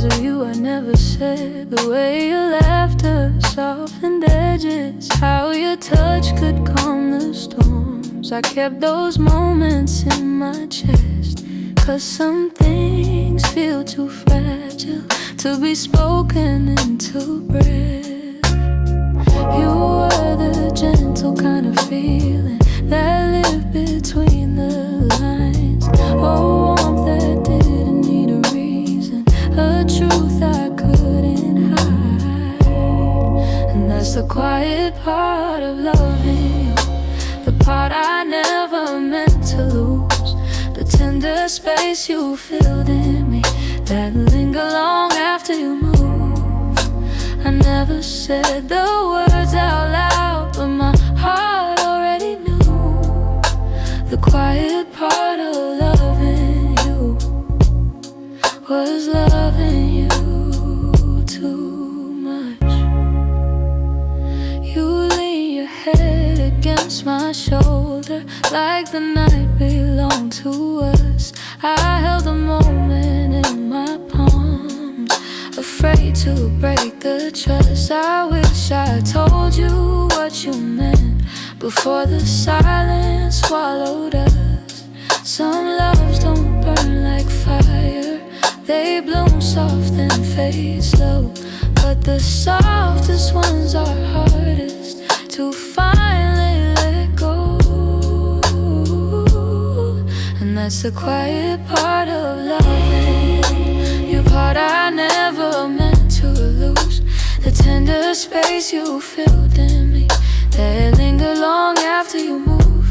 pieces of you I never said. The way your laughter softened edges, how your touch could calm the storms. I kept those moments in my chest, 'cause some things feel too fragile to be spoken into breath. You were the gentle kind of feeling that lived between the lines. Oh, warmth that didn't need a reason, a truth I couldn't hide. And that's the quiet part of loving you, the part I never meant to lose. The tender space you filled in me, that linger long after you move. I never said the words out loud, but my heart already knew. The quiet part of loving you was loving you too much. You lean your head against my shoulder like the night belonged to us. I held the moment in my palms, afraid to break the trust. I wish I told you what you meant before the silence swallowed us. Some loves don't burn like fire, they bloom soft and fade slow. But the softest ones are hardest to finally let go. And that's the quiet part of loving, your part I never meant to lose. The tender space you filled in me, that linger long after you move.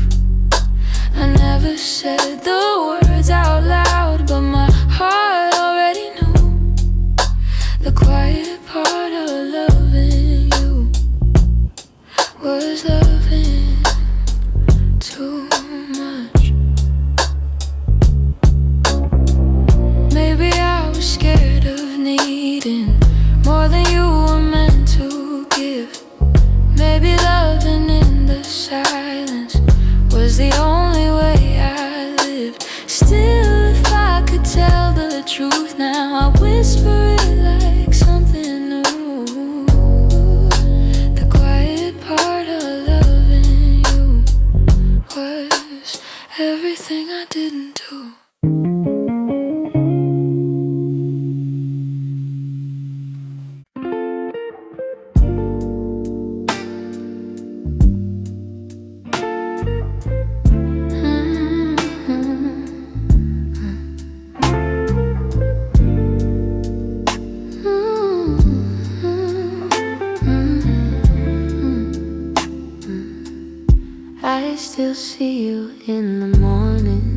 I never said the words out loud, but my heart already knew. The quiet part of loving you was loving too much. Maybe I was scared of needing more than you were meant to give. Maybe loving in the silence was the only way I lived. Still, if I could tell the truth now, I'd whisper it like something new. The quiet part of loving you was everything I didn't do. I still see you in the morning,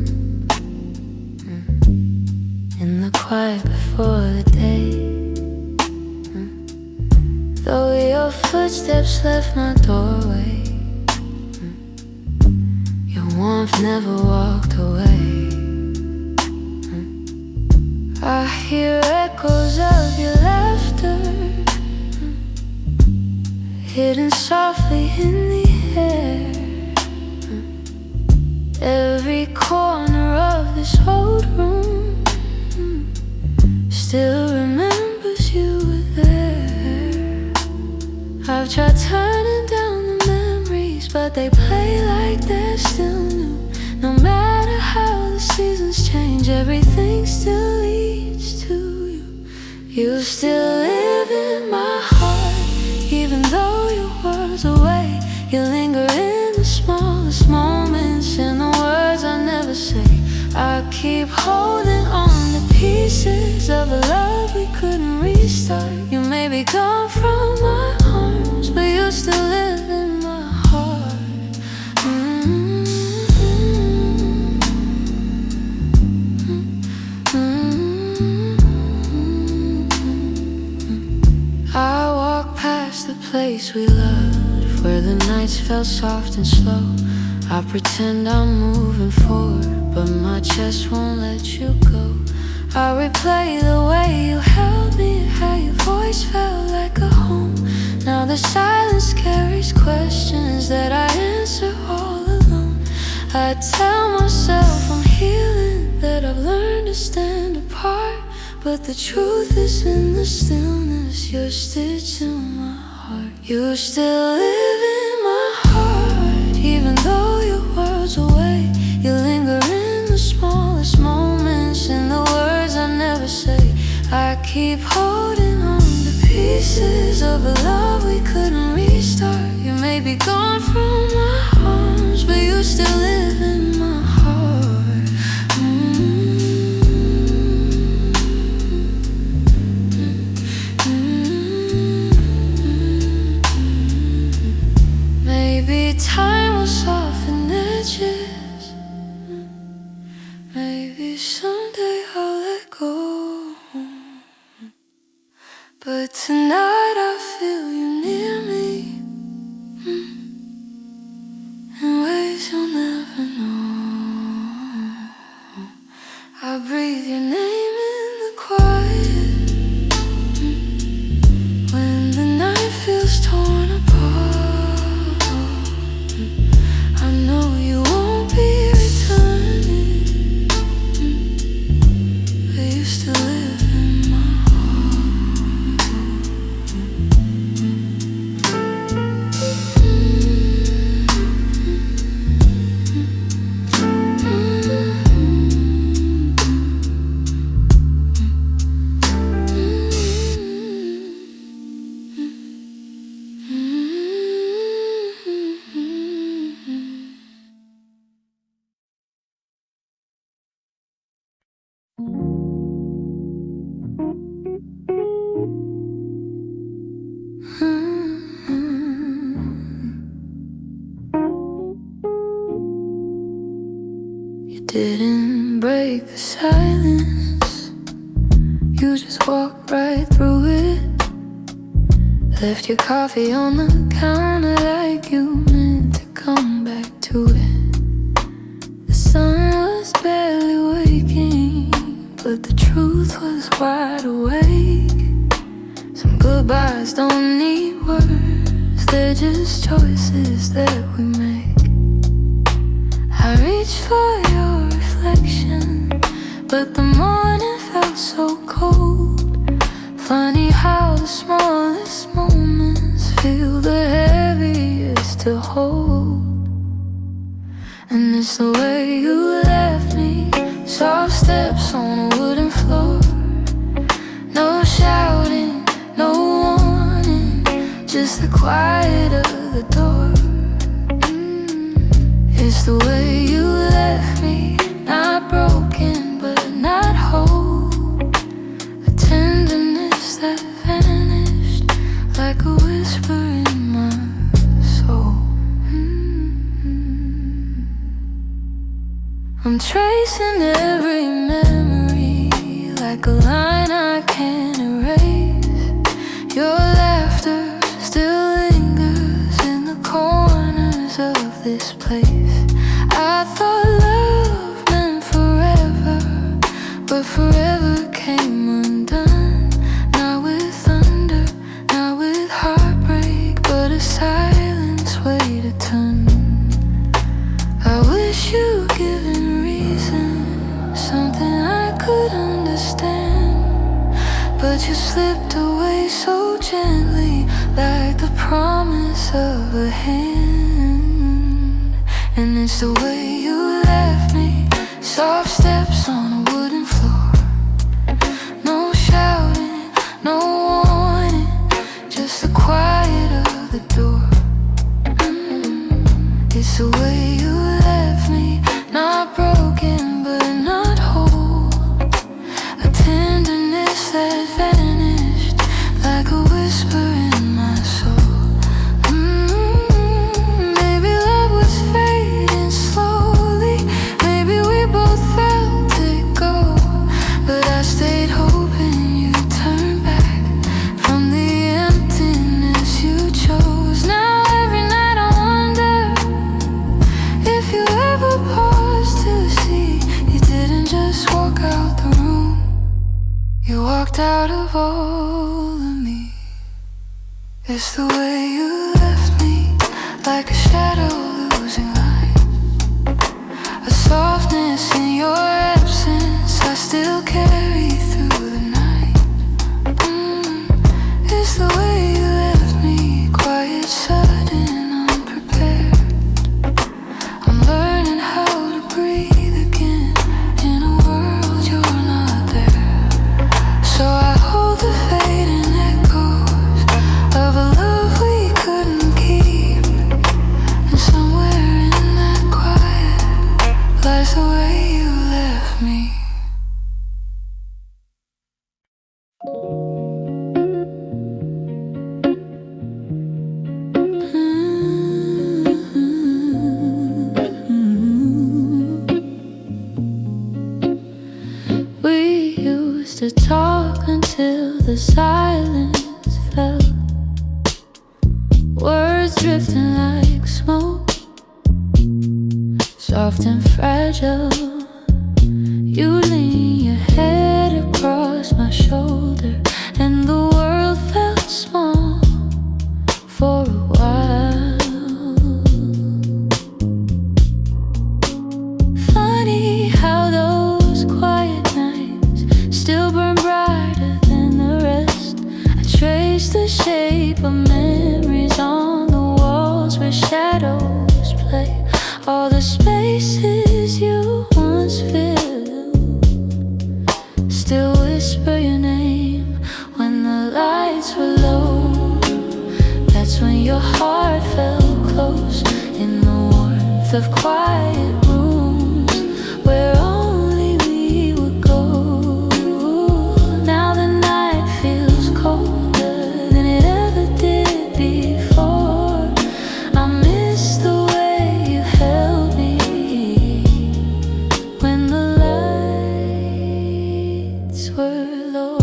in the quiet before the day. Though your footsteps left my doorway, your warmth never walked away. I hear echoes of your laughter, hidden softly in the air. Every corner of this old room still remembers you were there. I've tried turning down the memories, but they play like they're still new. No matter how the seasons change, everything still leads to you. You still live in my heart, even though your world's away. You linger in the smallest moments, in the words I never say. I keep holding on to pieces of a love we couldn't restart. You may be gone from my arms, but you still live in my heart. I walk past the place we loved, where the nights felt soft and slow. I pretend I'm moving forward, but my chest won't let you go. I replay the way you held me, how your voice felt like a home. Now the silence carries questions that I answer all alone. I tell myself I'm healing, that I've learned to stand apart, But the truth is in the stillness. You're stitched in my heart. You still live in my heart. Even though your world's away, you linger in the smallest moments, in the words I never say. I keep holding on to pieces of a love we couldn't restart. You may be gone from my arms, but you still live in my heart. Maybe time will soften edges. Maybe someday I'll let go. But tonight I feel you near me, in ways you'll never know. I breathe your name in the quiet, when the night feels torn apart. I know you won't be returning, but you still live in my You didn't break the silence, you just walked right through it. Left your coffee on the counter like you meant to come back to it. The sun was barely waking, but the truth was wide awake. Some goodbyes don't need words, they're just choices that we make. I reached for your reflection, but the morning felt so cold. Funny how the smallest moments feel the heaviest to hold. And it's the way you left me, soft steps on a wooden floor. No shouting, no warning, just the quiet of the door. It's the way you left me, not broken but not whole. A tenderness that vanished like a whisper in my soul. I'm tracing every memory like a line I can't erase. Your laughter still lingers in the corners of this place. I thought love meant forever, but forever came undone. Not with thunder, not with heartbreak, but a silence weighed a ton. I wish you'd given reason, something I could understand, but you slipped away so gently, like the promise of a hand. And it's the way you left me, soft steps on a wooden floor. No shouting, no warning, just the quiet of the door. It's the way you left me, not broken but not whole. A tenderness that vanished like a whisper in my soul. Maybe love was fading slowly, maybe we both felt it go, but I stayed hoping you'd turn back from the emptiness you chose. Now every night I wonder if you ever paused to see you didn't just walk out the room, you walked out of all of me. It's the way you left me, like a shadow losing light. A softness in your absence I still carry through the night. the silence fell. Words drifting like smoke, soft and fragile. You lean your head across my shoulder, and the world felt small for a while. Funny how those quiet nights still burn brighter than the rest. I trace the shape of memories on the walls where shadows play. All the spaces you once filled still whisper your name when the lights were low. That's when your heart felt close in the warmth of quiet rooms where only we would go. Now the night feels colder than it ever did before. I miss the way you held me when the lights were low.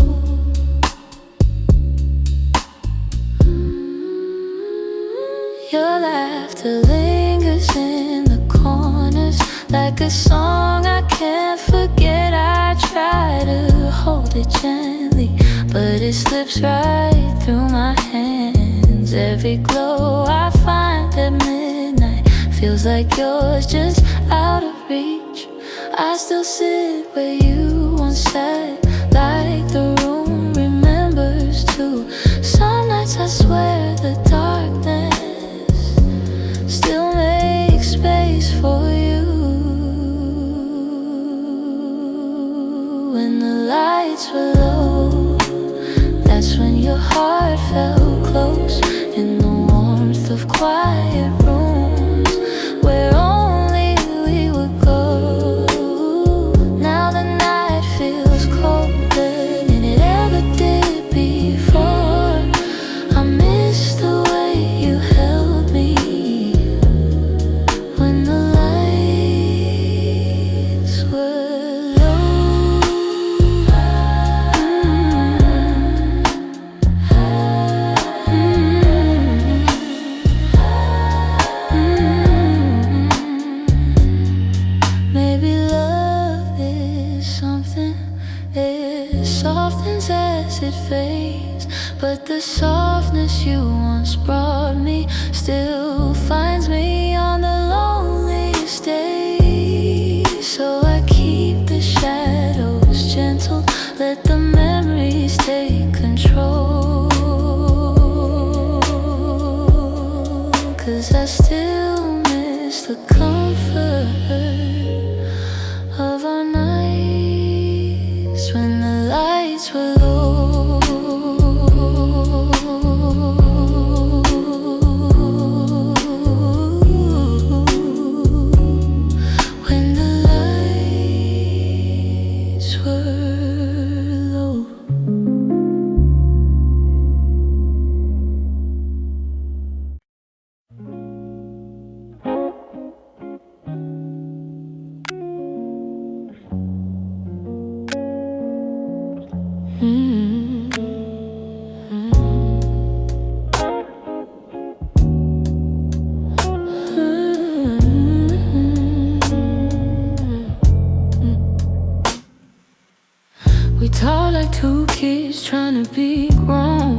Your laughter lingers in the corners like a song I can't forget. I try to hold it gently, but it slips right through my hands. Every glow I find at midnight feels like yours, just out of reach. I still sit where you once sat, like the room remembers too. Some nights I swear the darkness still makes space for you. When the lights were low, that's when your heart felt close in the warmth of quiet rooms where only we would go. Now the night feels colder than it ever did before. I miss the way you held me when the lights were low. Maybe love is something, it softens as it fades, but the softness you once brought me still finds me on the loneliest days. So I keep the shadows gentle, let the memories take control. 'Cause I still miss the comfort of our nights when the lights were low. When the lights were low. We talk like two kids trying to be grown,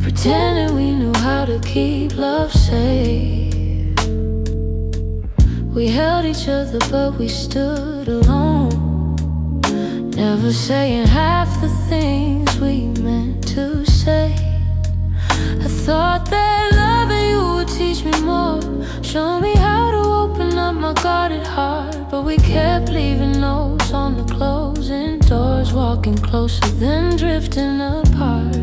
pretending we knew how to keep love safe. We held each other but we stood alone, never saying half the things we meant to say. I thought that loving you would teach me more, show me how to open up my guarded heart. But we kept leaving notes on the closing doors, walking closer then drifting apart.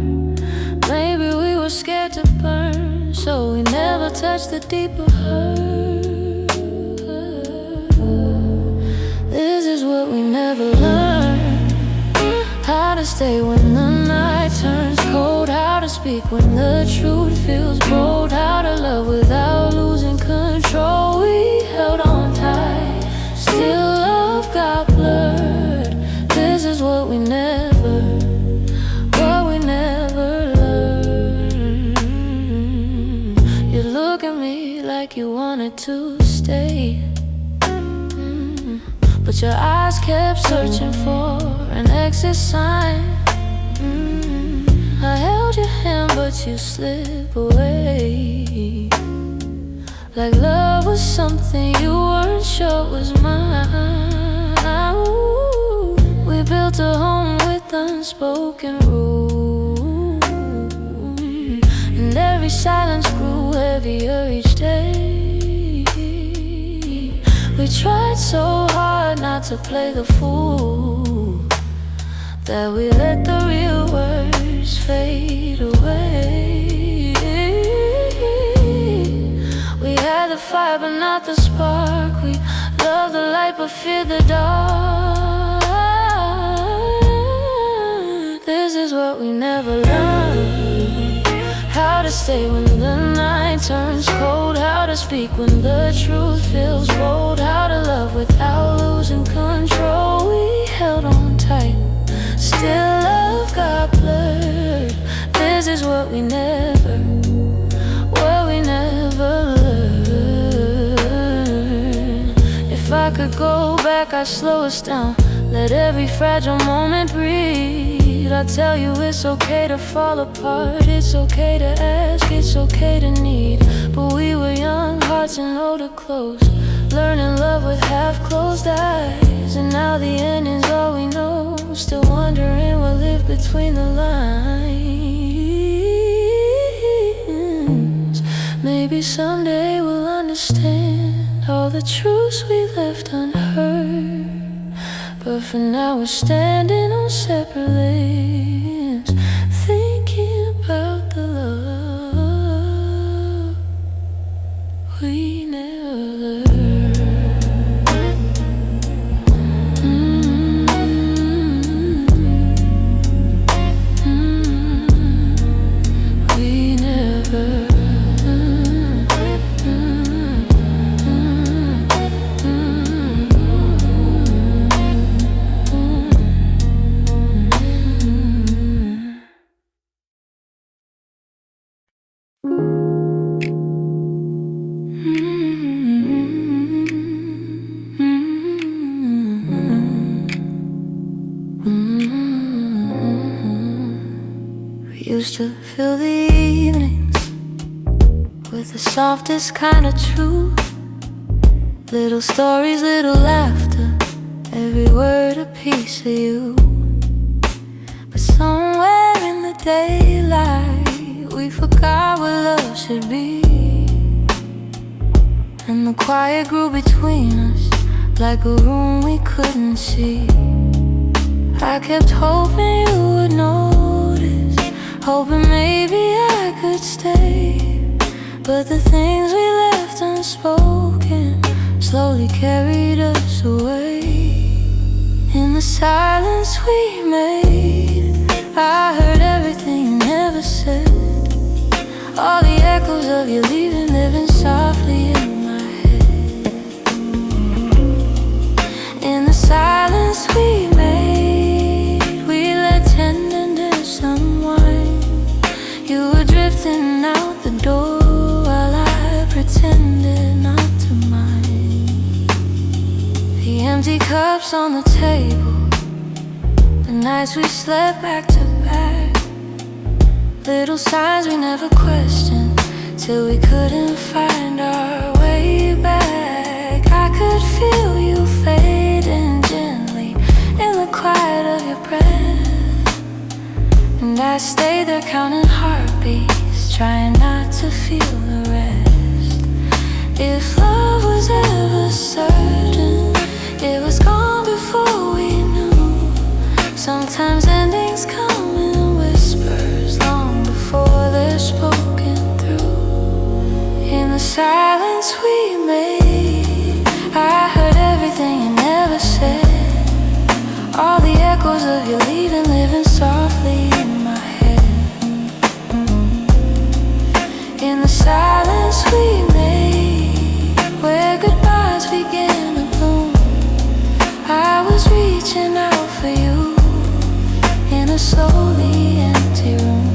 Maybe we were scared to burn, so we never touched the deeper hurt. This is what we never learned, how to stay when the night turns cold, how to speak when the truth feels bold, how to love without losing control. We held on tight, still love got blurred. This is what we never to stay. But your eyes kept searching for an exit sign. I held your hand but you slip away, like love was something you weren't sure was mine. Ooh, we built a home with unspoken rules, and every silence grew heavier each day. We tried so hard not to play the fool, that we let the real words fade away. We had the fire but not the spark. We loved the light but feared the dark. This is what we never learned: how to stay when the night turns cold, how to speak when the truth feels bold, how to love without losing control. We held on tight, still love got blurred. This is what we never learned. If I could go back, I'd slow us down, let every fragile moment breathe. I'd tell you it's okay to fall apart, it's okay to ask, it's okay to need. But we were young, hearts and older clothes, learning love with half-closed eyes. And now the ending's all we know, still wondering what lived between the lines. Maybe someday we'll understand all the truths we left unheard, but for now we're standing on separate lanes, thinking about the love we never learned. We never. We used to fill the evenings with the softest kind of truth, little stories, little laughter, every word a piece of you. But somewhere in the daylight we forgot what love should be, and the quiet grew between us like a room we couldn't see. I kept hoping you would notice, hoping maybe I could stay. But the things we left unspoken slowly carried us away. In the silence we made, I heard everything you never said, all the echoes of you leaving living softly in my head. In the silence we made, we let tenderness unwind. You were drifting out the door while I pretended not to mind. The empty cups on the table, the nights we slept back to back, little signs we never questioned till we couldn't find our way back. I could feel you fading gently in the quiet of your breath, and I stayed there counting heartbeats, trying not to feel the rest. If love was ever certain, it was gone before we knew. Sometimes endings come in whispers long before they're spoken through. In the silence we made, I heard everything you never said, all the echoes of you leaving living softly in my head. In the silence we made, where goodbyes began to bloom, I was reaching out for you in a slowly empty room.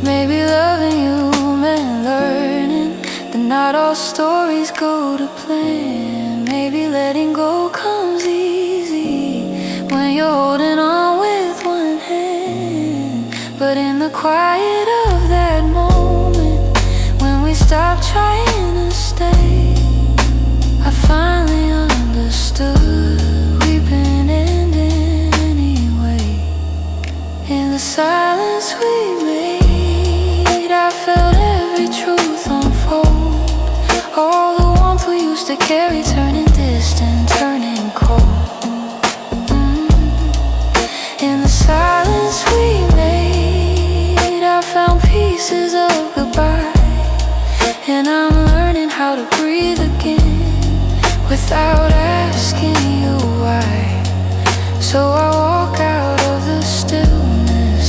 Maybe loving you meant learning the not all stories go to plan. Maybe letting go comes easy when you're holding on with one hand. But in the quiet of that moment, when we stop trying to stay, I finally understood we've been ending anyway. In the silence we made, I felt every truth unfold. All the warmth we used to carry turning distant, turning cold. In the silence we made, I found pieces of goodbye. And I'm learning how to breathe again without asking you why. So I walk out of the stillness,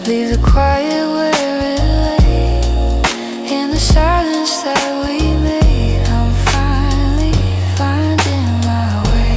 leave the quiet where it lay. In the silence that we made, I'm finally finding my way.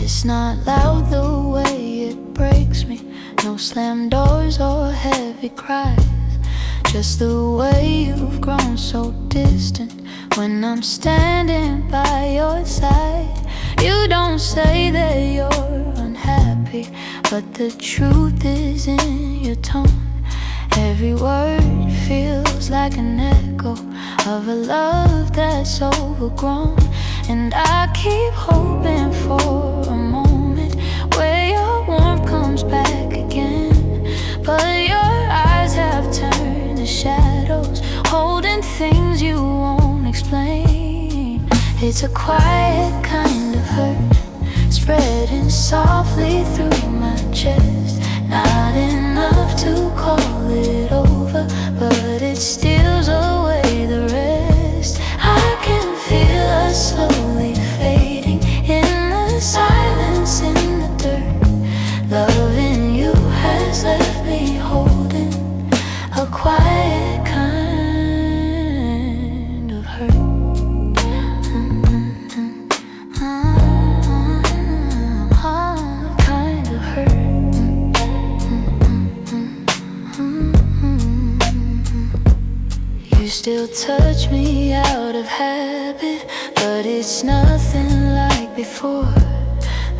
It's not loud the way it breaks me, no slam doors or heavy cries, just the way you've grown so distant when I'm standing by your side. You don't say that you're unhappy, but the truth is in your tone. Every word feels like an echo of a love that's overgrown. And I keep hoping for a moment where your warmth comes back again. But your eyes have turned to shadows, holding things you won't explain. It's a quiet kind of hurt, spreading softly through my chest. Not enough to call it over, but it steals away the rest. I can feel us slowly fading in the silence, in the dirt. Loving you has left me holding a quiet kind of hurt. Kind of hurt. You still touch me out of habit, but it's nothing like before.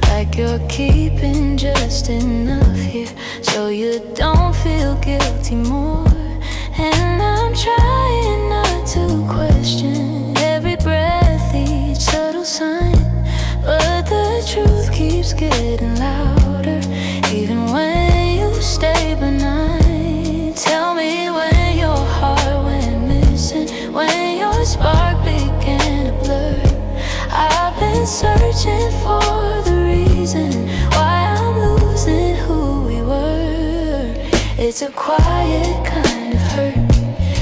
Like you're keeping just enough here so you don't feel guilty more. And I'm trying not to question every breath, each subtle sign, but the truth keeps getting louder even when you stay benign. Tell me when your heart went missing, when your spark began to blur. I've been searching for the reason why I'm losing who we were. It's a quiet kind of hurt,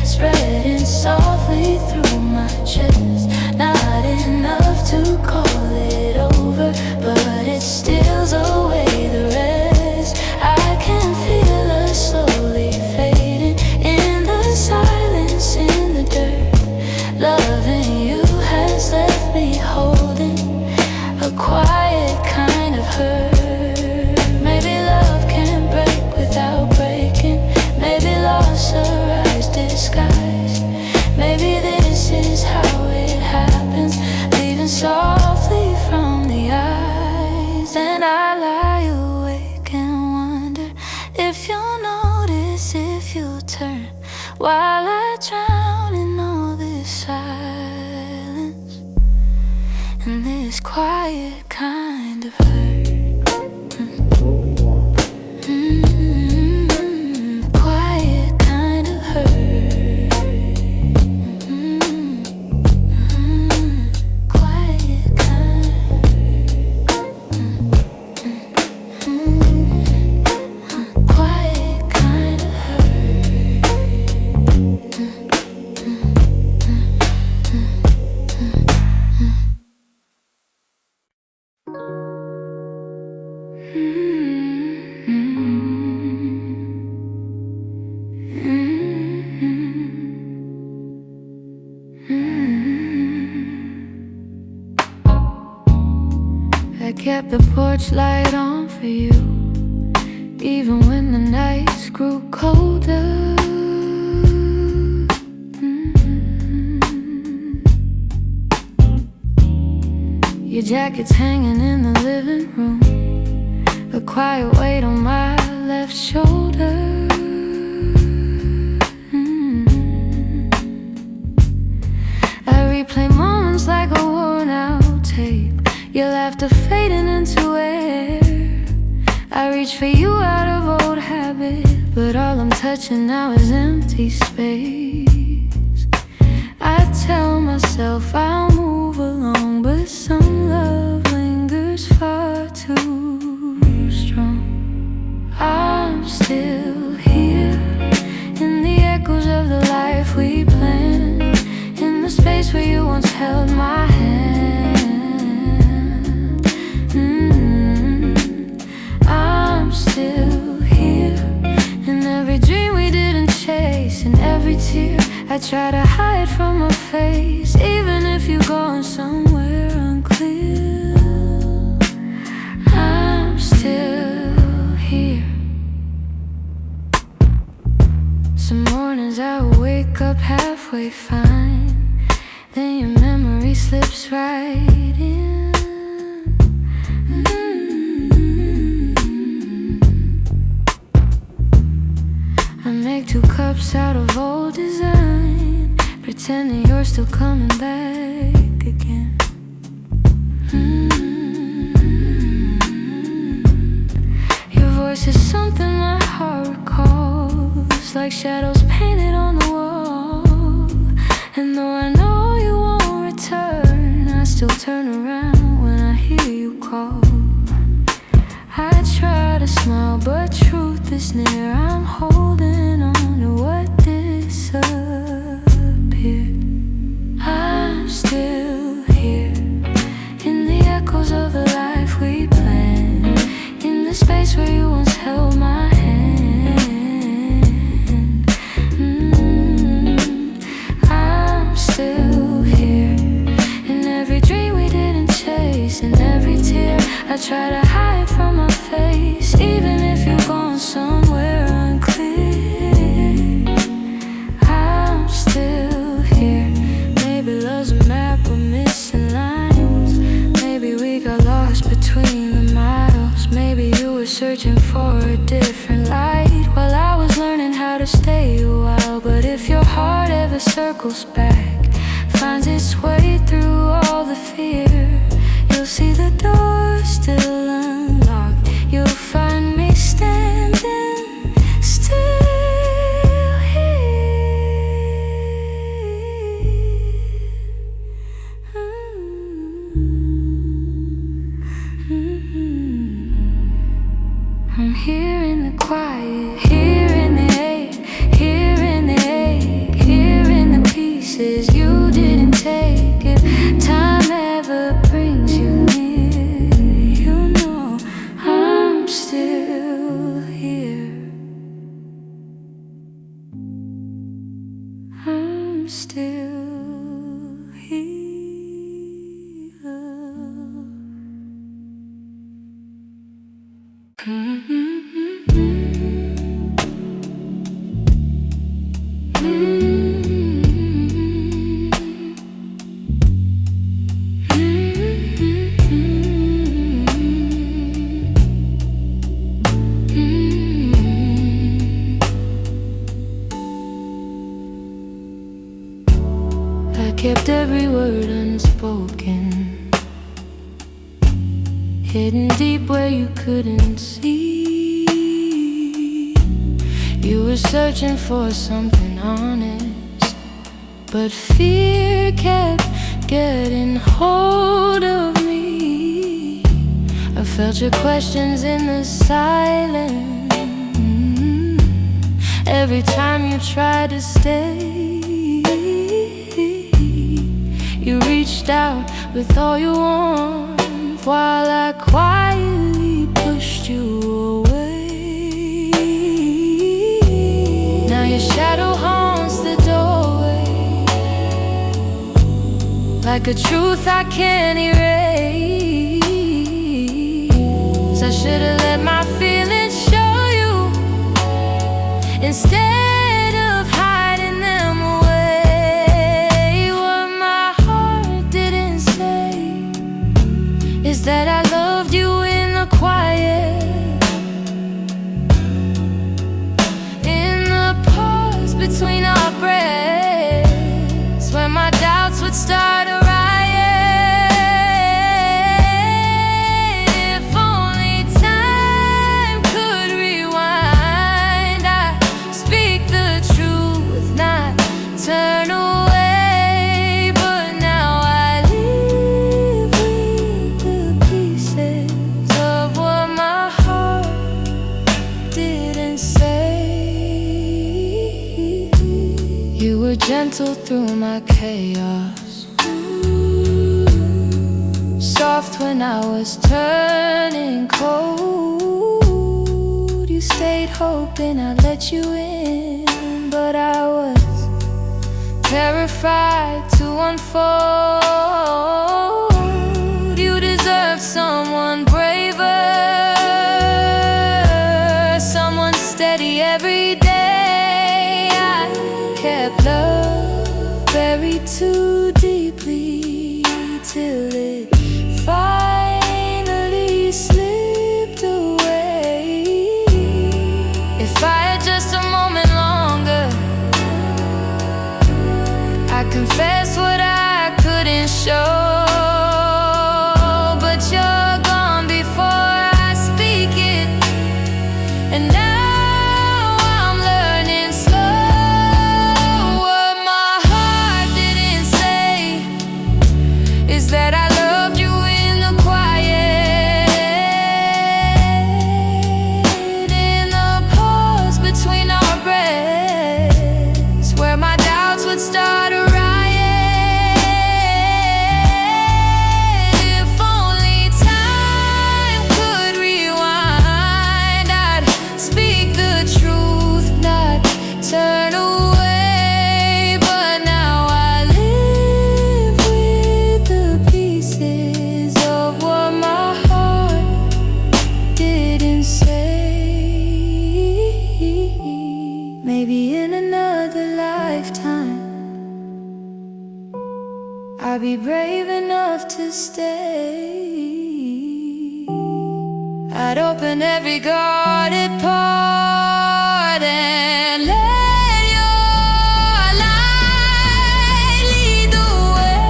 spreading softly through my chest. Not enough to call it over, but it steals away the rest. I can feel us slowly fading in the silence, in the dirt. Loving you has left me holding a quiet kind of hurt. Maybe love can break without breaking. Maybe loss arise disguised. Maybe this is how it happens, leaving softly from the eyes. And I lie awake and wonder if you'll notice, if you'll turn, while I drown in all this silence and this quiet kind of hurt. Quiet kind of hurt. kept the porch light on for you, even when the nights grew colder. Your jacket's hanging in the living room, a quiet weight on my left shoulder. I replay moments like a worn out tape, your laughter fading into air. I reach for you out of old habit, but all I'm touching now is empty space. I tell myself I'll move along, but some love lingers far too strong. I'm still here, in the echoes of the life we planned, in the space where you once held my hand. I'm still here, in every dream we didn't chase, in every tear I try to hide from my face. Even if you're going somewhere unclear, I'm still here. Some mornings I wake up halfway fine, then your memory slips right in. I make 2 cups out of old design, pretending you're still coming back again. Your voice is something my heart recalls, like shadows painted on the wall. And though I know you won't return, I still turn around when I hear you call. I try to smile, but truth is near. I'm holding on to what disappeared. I'm still here, in the echoes of the life we planned, in the space where you once held my hand. I'm still here, in every dream we didn't chase, in every tear I try to hide from my face. Even if you're going somewhere unclear, I'm still here. Maybe love's a map with missing lines, maybe we got lost between the miles. Maybe you were searching for a different light, while I was learning how to stay a while. But if your heart ever circles back, finds its way through all the fear, you'll see the door still unlocked. You'll find me standing still here. I'm here in the quiet, here in the ache, here in the ache, here in the pieces you didn't take. If time ever brings you near, you know I'm still here. I'm still here. I kept every word unspoken, hidden deep where you couldn't see. You were searching for something honest, but fear kept getting hold of me. I felt your questions in the silence, every time you tried to stay. You reached out with all you want, while I quietly pushed you away. Now your shadow haunts the doorway, like a truth I can't erase. should've let my feelings show you instead of hiding them away. What my heart didn't say is that I loved you in the quiet, in the pause between our breaths, when my doubts would start a riot. If only time could rewind, I'd speak the truth, not turn away. But now I live with the pieces of what my heart didn't say. You were gentle through my chaos, soft when I was turning cold. You stayed hoping I'd let you in, but I was terrified to unfold. You deserve someone braver, someone steady every day. I kept love buried too deeply till it finally slipped away. If I had just a moment longer, I confess what I couldn't show. But you're gone before I speak it, and now I'm learning slow. What my heart didn't say is that I loved you in the quiet, in the pause between our breaths, where my doubts would start a riot. If only time could rewind, I'd speak the truth, not turn away. But now I live with the pieces of what my heart didn't say. Maybe in another lifetime I'll be brave enough to stay. I'd open every guarded part and let your light lead the way.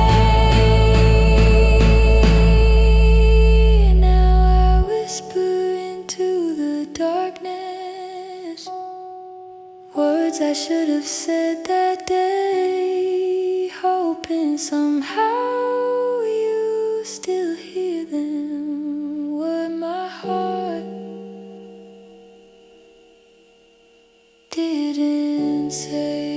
Now I whisper into the darkness words I should have said that day, hoping somehow you still hear them. What my heart didn't say.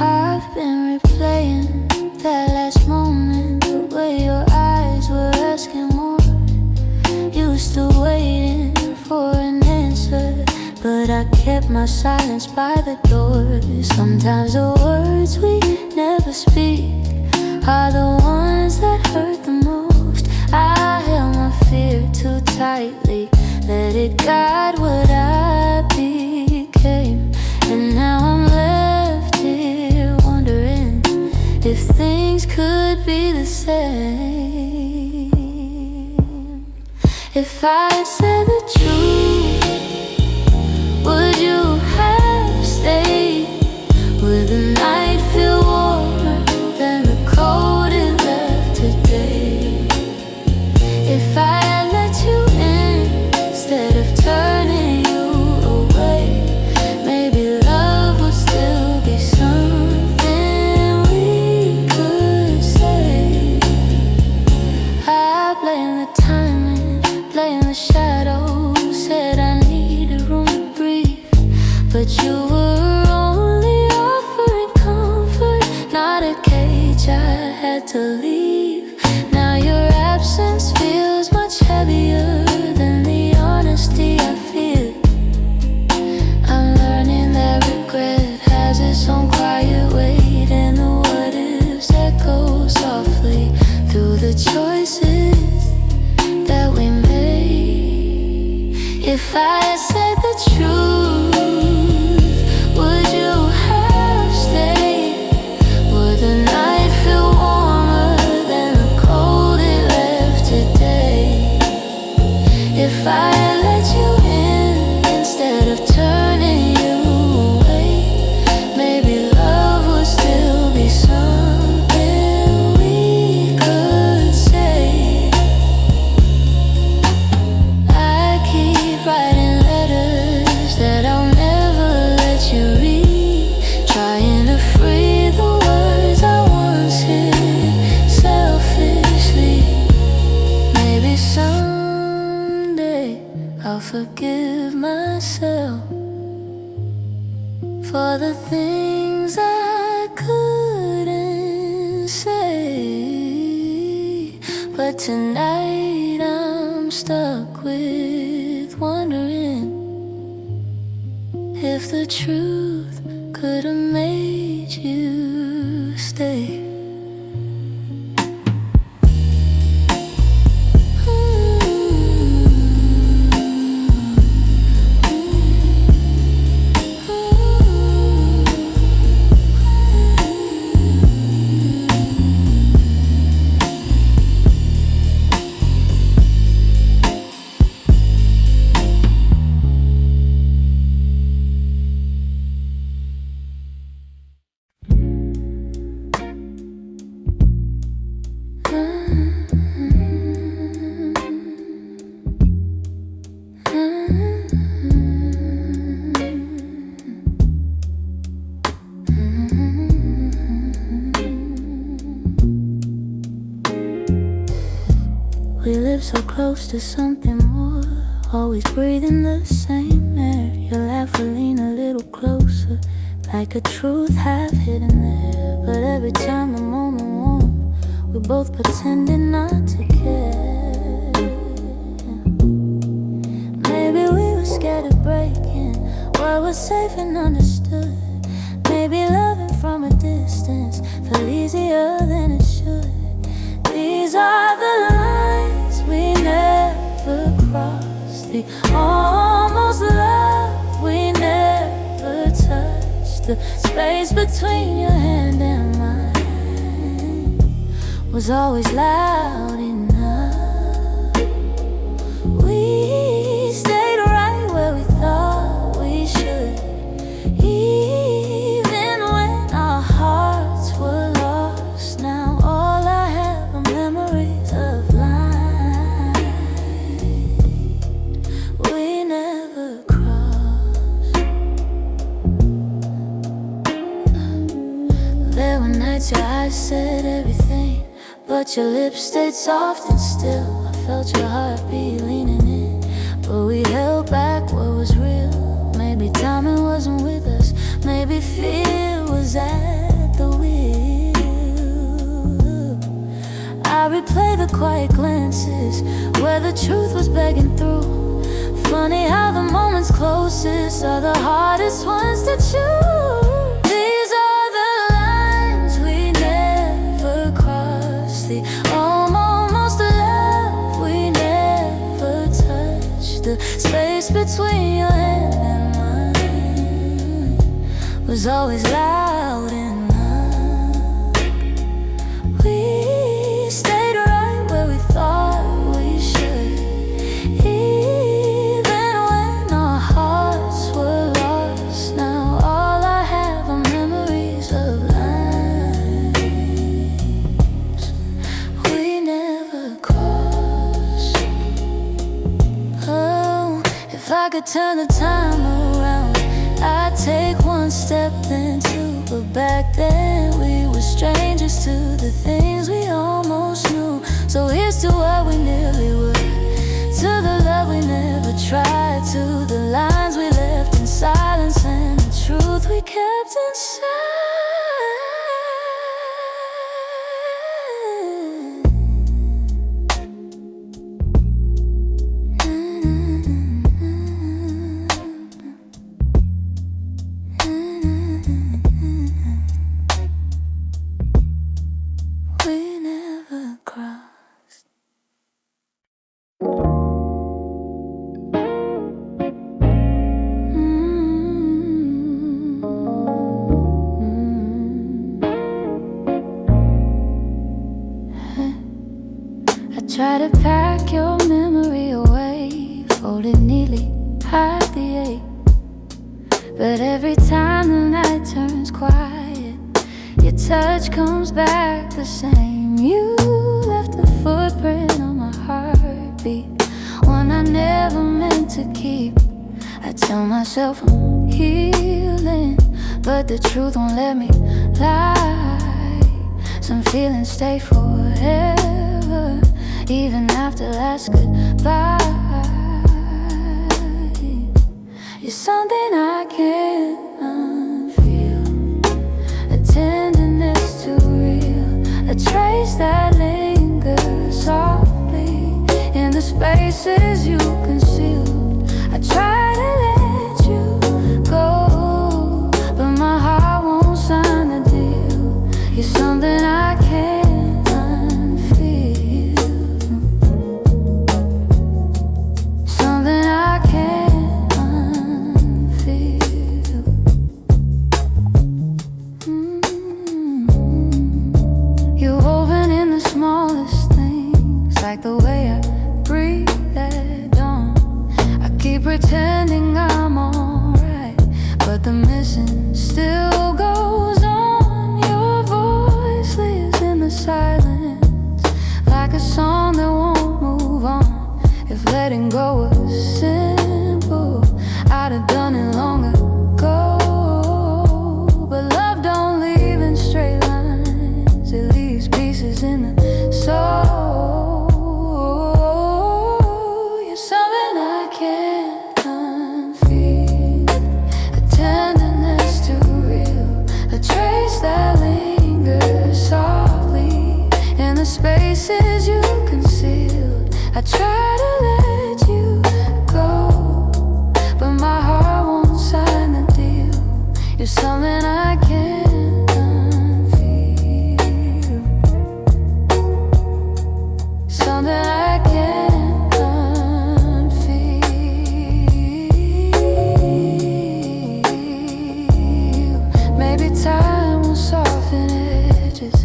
I've been replaying that last moment, the way your eyes were asking more. You were still waiting for an answer, but I kept my silence by the door. Sometimes the words we never speak are the ones that hurt the most. I held my fear too tightly, let it guide what I became. And now I'm left here wondering if things could be the same. If I had said the truth, would you have stayed? Would the night feel warmer than the cold it left today? If I had let you in instead of turning you away, maybe love would still be something we could say. I blame the timing, blame the shadows, I said the truth, would you have stayed? Would the night feel warmer than the cold it left today? If I had let you in instead of turning you away, maybe love would still be something we could say. I keep writing letters that I'll never let you read, trying to free the words I once hid selfishly. Maybe someday I'll forgive myself for the things I couldn't say. But tonight I'm stuck with wondering if the truth could have made you stay. We live so close to something more, always breathing the same air. Your laugh will lean a little closer, like a truth half hidden there. But every time the moment warm, we're both pretending not to care. Maybe we were scared of breaking what was safe and understood. Maybe loving from a distance felt easier than it should. These are the lines we never crossed, the almost love we never touched. The space between your hand and mine was always loud enough. We stayed right where we thought we should, even when our hearts were lost. Now all I have are memories of lines we never crossed. There were nights your eyes said everything, but your lips stayed soft and still. I felt your heartbeat leaning in, but we held back what was real. Maybe timing wasn't with us, maybe fear was at the wheel. I replay the quiet glances where the truth was begging through. Funny how the moments closest are the hardest ones to choose. These are the lines we never crossed, the almost love we never touched. The space between your hand and mine was always loud enough. We stayed right where we thought we should, even when our hearts were lost. Now all I have are memories of lines we never crossed. Oh, if I could turn the time around, I'd take one step then two. But back then we were strangers to the things we almost knew. So here's to what we nearly were, to the love we never tried, to the lines we left in silence and the truth we kept inside. We never crossed. try to pack your memory away, fold it neatly, hide the ache. But every time the night turns quiet, your touch comes back the same. You left a footprint on my heartbeat, one I never meant to keep. I tell myself I'm healing, but the truth won't let me lie. Some feelings stay forever, even after last goodbye. You're something I can't unfeel, a tenderness too real, a trace that lingers softly in the spaces you concealed. I try to let you go, but my heart won't sign the deal. You're something I can't unfeel, something I can't unfeel. You're woven in the smallest things, like the way I breathe at dawn. I keep pretending I'm alright, but the missing still goes on. Your voice lives in the silence, like a song that won't move on. If letting go was simple, I'd have done it long ago. But love don't leave in straight lines, it leaves pieces in the soul. You're something I can't unfeel, a tenderness too real, a trace that lingers softly in the spaces you concealed. I try to let you go, but my heart won't sign the deal. You're something I can't unfeel, something I can't unfeel. Maybe time will soften edges,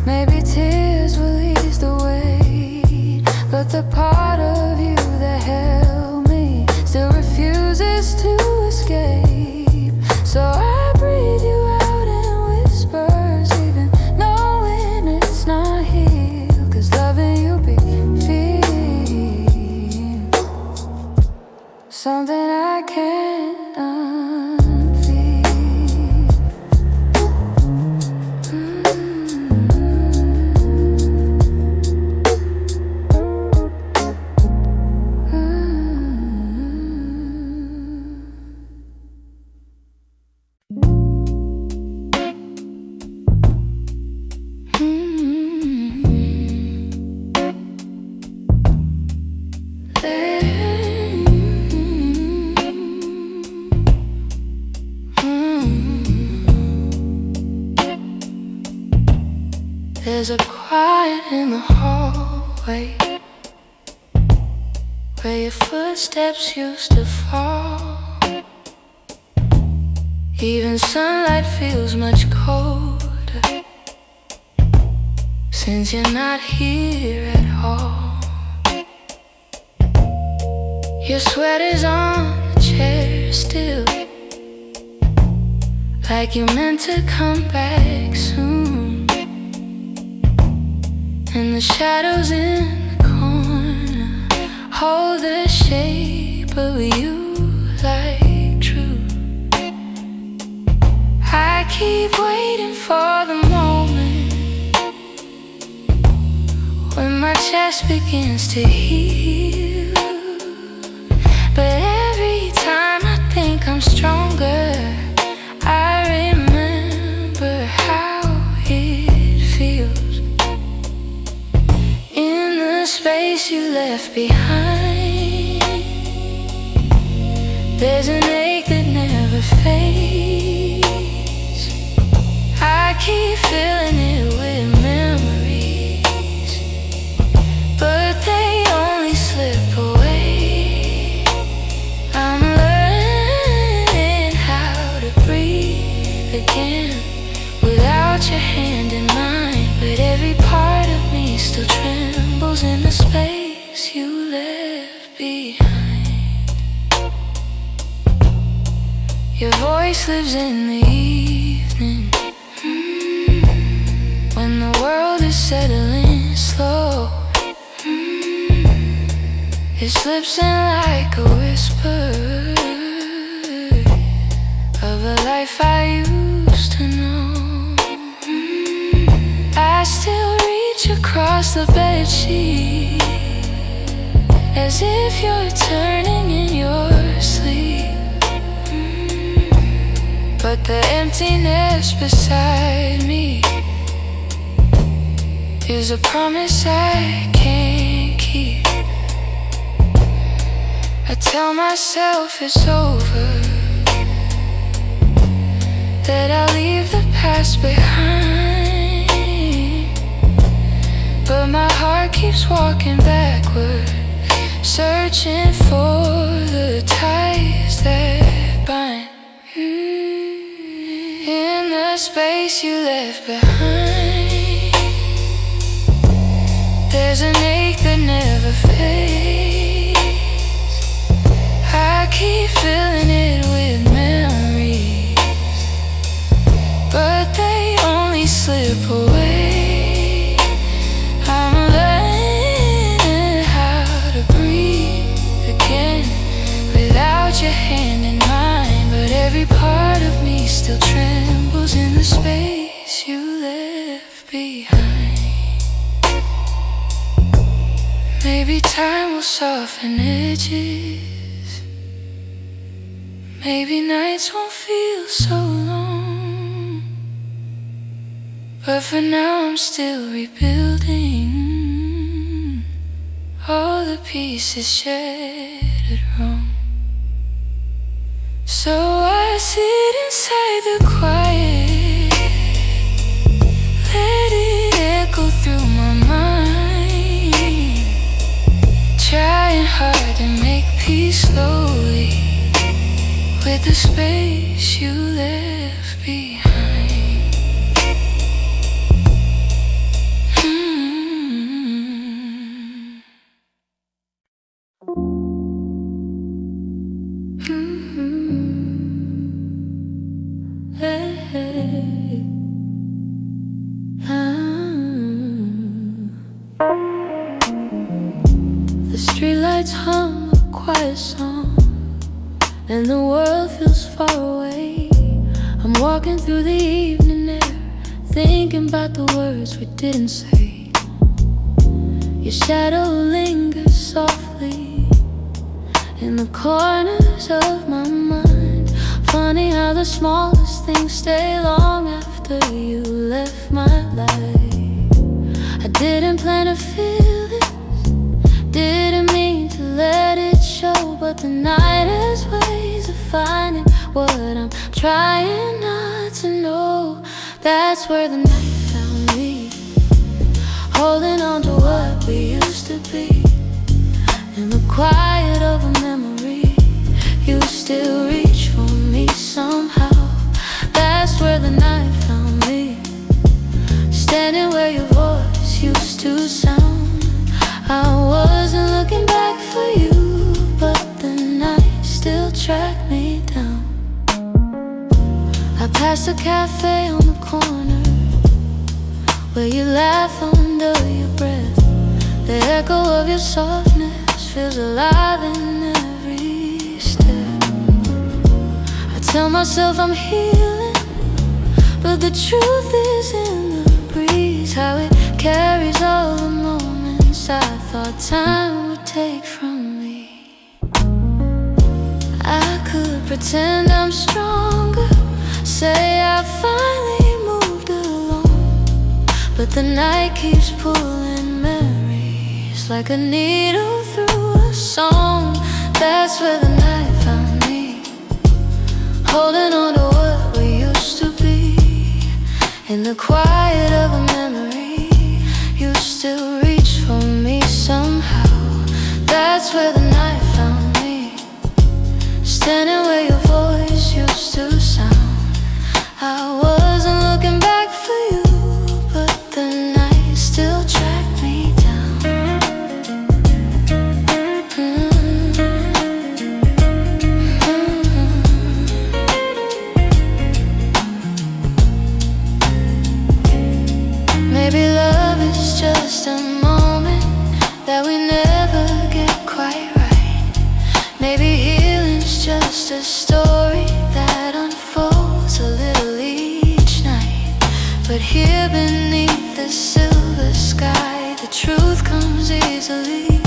maybe tears will ease the weight, but the part of you that held me still refuses to escape. So I breathe you out in whispers, even knowing it's not here, 'cause loving you be feel something I can't unfeel. There's a quiet in the hallway where your footsteps used to fall. Even sunlight feels much colder since you're not here at all. Your sweat is on the chair still, like you meant to come back soon. And the shadows in the corner hold the shape of you like truth. I keep waiting for the moment when my chest begins to heal. But every time I think I'm stronger, I remember how it feels in the space you left behind. There's an ache that never fades. I keep filling it with memories, but they only slip away. I'm learning how to breathe again without your hand in mine, but every part of me still trembles in the space Your voice lives in the evening, when the world is settling slow. It slips in like a whisper of a life I used to know. I still reach across the bedsheet, as if you're turning in your sleep. But the emptiness beside me is a promise I can't keep. I tell myself it's over, that I'll leave the past behind. But my heart keeps walking backward, searching for the ties that bind. In the space you left behind, there's an ache that never fades. I keep filling it with memories, but they only slip away. I'm learning how to breathe again without your hand in mine. But every part of me still trembles in the space you left behind. Maybe time will soften edges, maybe nights won't feel so long. But for now I'm still rebuilding all the pieces shattered wrong. So I sit inside the quiet, let it echo through my mind, trying hard to make peace slowly with the space you left behind. Hey, the streetlights hum a quiet song, and the world feels far away. I'm walking through the evening air, thinking about the words we didn't say. Your shadow lingers softly in the corners of my mind. Funny how the smallest things stay long after you left my life. I didn't plan to feel this, didn't mean to let it show, but the night has ways of finding what I'm trying not to know. That's where the night found me, holding on to what we used to be. In the quiet of a memory, you still reach for me somehow. That's where the night found me, standing where your voice used to sound. I wasn't looking back for you, but the night still tracked me down. I passed a cafe on the corner, where you laugh under your breath. The echo of your softness feels alive in every step. I tell myself I'm healing, but the truth is in the breeze, how it carries all the moments I thought time would take from me. I could pretend I'm stronger, say I finally moved along, but the night keeps pulling memories like a needle through a song. That's where the night found me, holding on to what we used to be. In the quiet of a memory, you still reach for me somehow. That's where the night found me, standing where your voice used to sound. I wasn't looking back for you, but the night still tracked me down. story that unfolds a little each night. But here beneath the silver sky, the truth comes easily.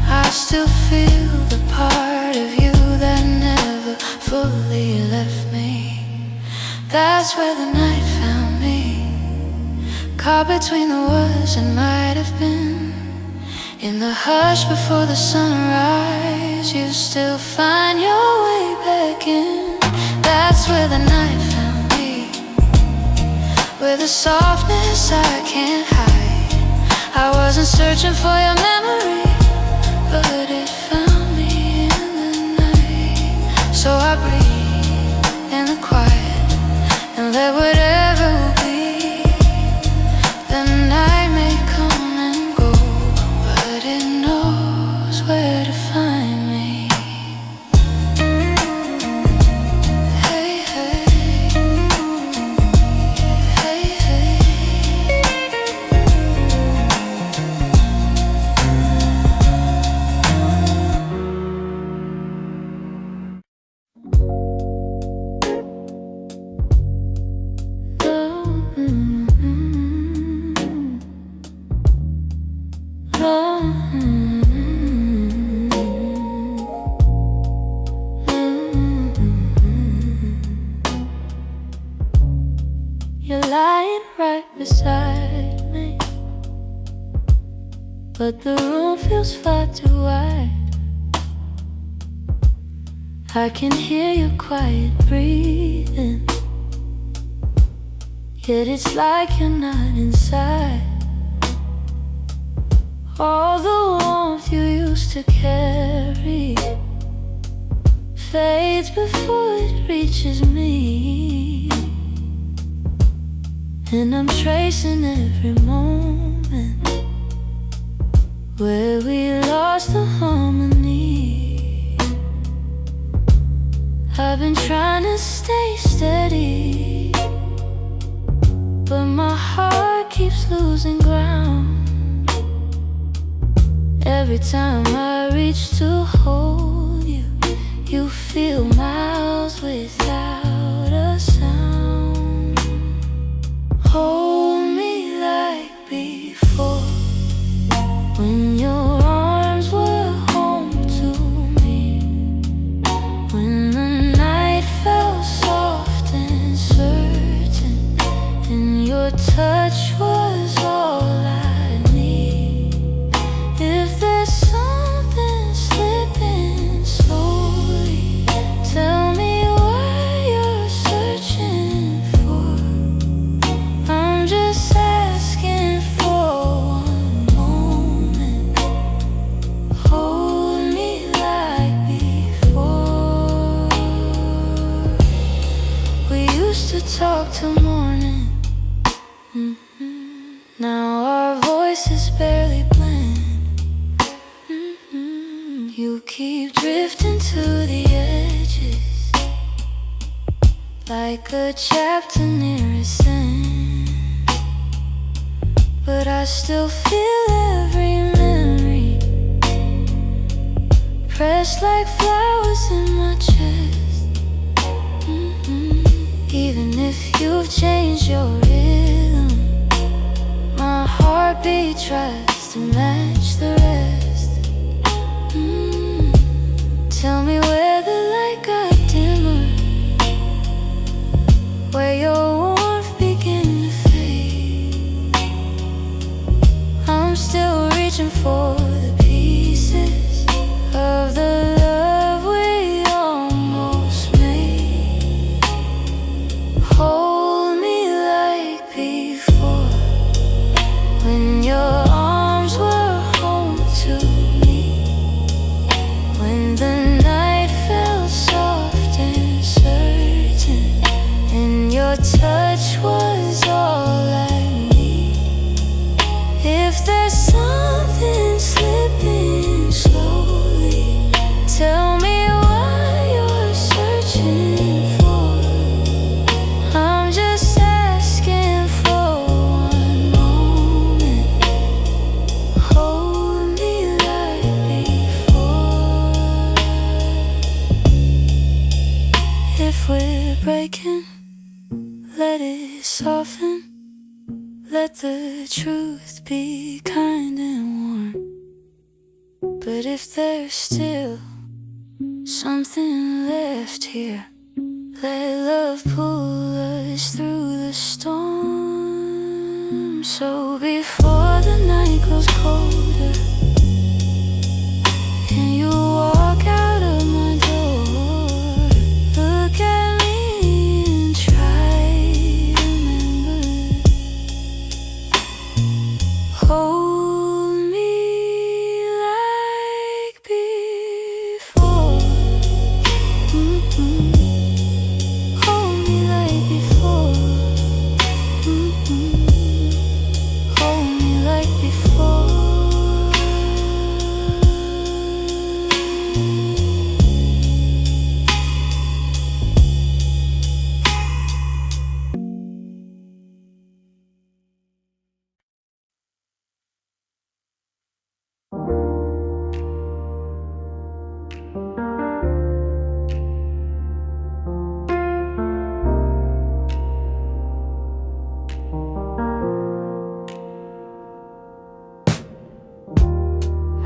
I still feel the part of you that never fully left me. That's where the night found me, caught between the was and might have been. In the hush before the sunrise, you still find your way back in. That's where the night found me, with a softness I can't hide. I wasn't searching for your memory, but it found me in the night. So I breathe in the quiet and let whatever will be. The night may come and go, but it knows where to find me. Hey, hey, hey, hey. You're lying right beside me, but the room feels far too wide. I can hear your quiet breathing, yet it's like you're not inside. All the warmth you used to carry fades before it reaches me, and I'm tracing every moment where we lost the harmony. I've been trying to stay steady, but my heart keeps losing ground. Every time I reach to hold you, you feel miles without a sound. Hold me like before, when your arms were home to me, when the night felt soft and certain, and your touch was all I need. If there's something slipping slowly, tell me what you're searching for. I'm just asking for one moment. Hold me like before. We used to talk till morning. Now our voices barely blend. You keep drifting to the edges, like a chapter near its end. But I still feel every memory pressed like flowers in my chest. Even if you've changed your rhythm, my heartbeat tries to match the rest. Tell me where the light got dimmer, where your warmth began to fade. I'm still reaching for the pieces of the love we almost made. Hold me like before, when your arms were home to me, when the night felt soft and certain, and your touch was all I need. If there's something slipping slowly, tell me what you're searching for. I'm just asking for one moment. Hold me like before. If we're breaking, let it soften. Let the truth be kind and warm. But if there's still something left here, let love pull us through the storm. So before the night grows colder and you walk out of my door, look at me and try to remember. Hold me like before. Hold me like before. Hold me like before.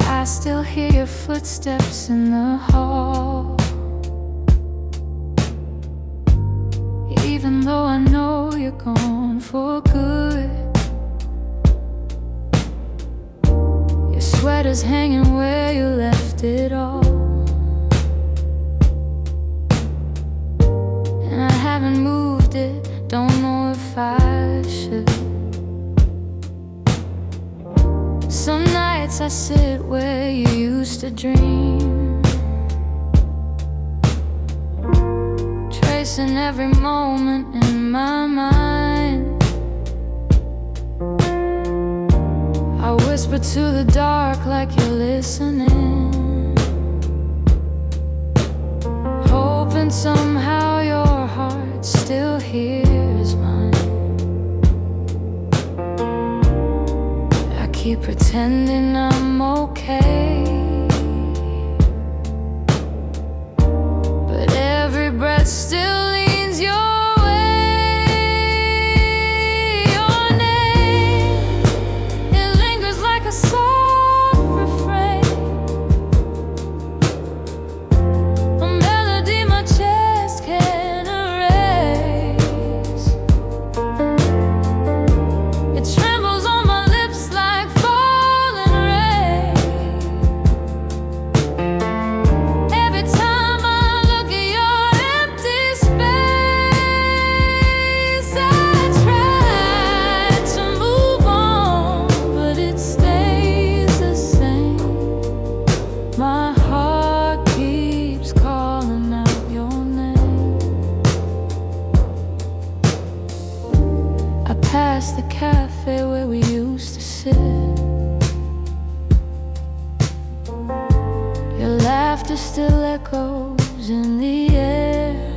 I still hear your footsteps in the hall, even though I know you're gone for good. Your sweater's hanging where you left it all, and I haven't moved it, don't know if I should. Some nights I sit where you used to dream, tracing every moment in my mind. I whisper to the dark like you're listening, hoping somehow your heart still hears mine. Keep pretending I'm okay, but every breath still leans your way. Your name, it lingers like a soft refrain, a melody my chest can't erase. It trembles on my lips like falling rain. Every time I look at your empty space, I try to move on, but it stays the same. My heart keeps calling out your name. I pass the cafe where we used to sit. Your laughter still echoes in the air.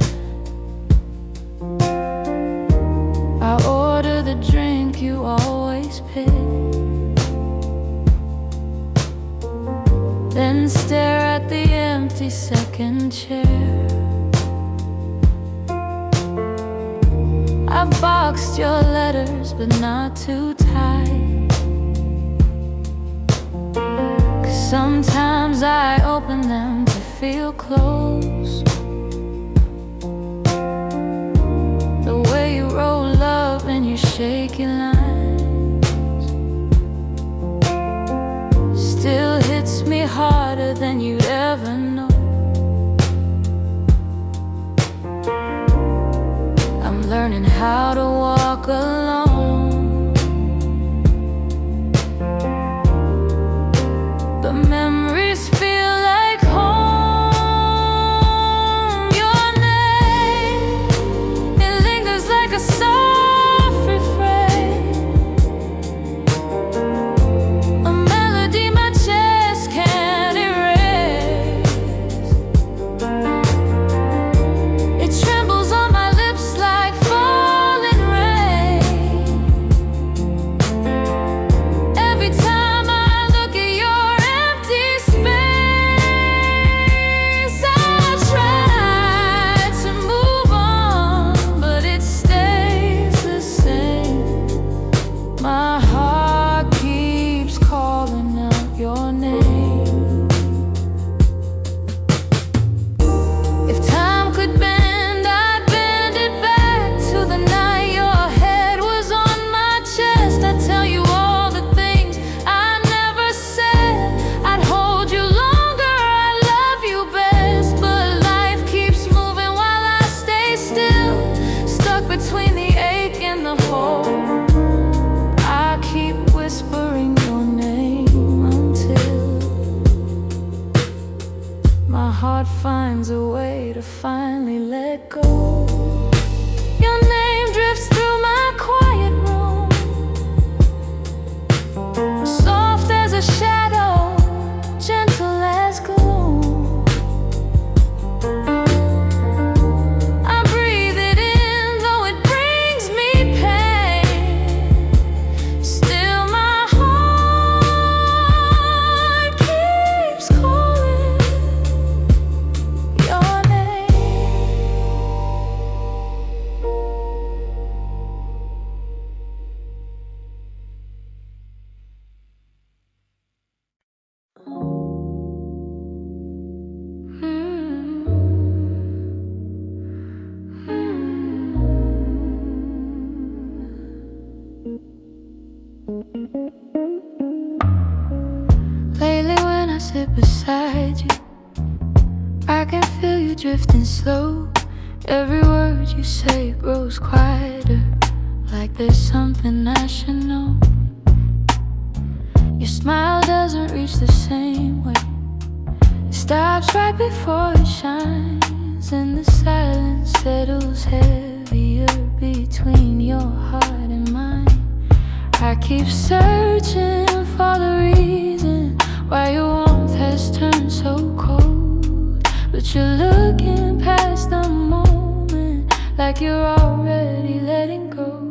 I order the drink you always pick, then stare at the empty second chair. I've boxed your letters, but not too tight, 'cause sometimes I open them to feel close. The way you roll up in your shaky lines still hits me harder than you'd ever know. I'm learning how to walk alone, but memories feel like home. Your name, it lingers like a soft refrain, a melody my chest can't erase. It trembles on my lips like falling finds a way to finally let go. Your name drifts through my quiet room, soft as a shadow, gentle as gloom. I breathe it in, though it brings me pain. Still my heart keeps calling your Lately when I sit beside you, I can feel you drifting slow. Every word you say grows quieter, like there's something I should know. Your smile doesn't reach the same way. It stops right before it shines, and the silence settles heavier between your heart and mine. I keep searching for the reason why your warmth has turned so cold, but you're looking past the moment, like you're already letting go.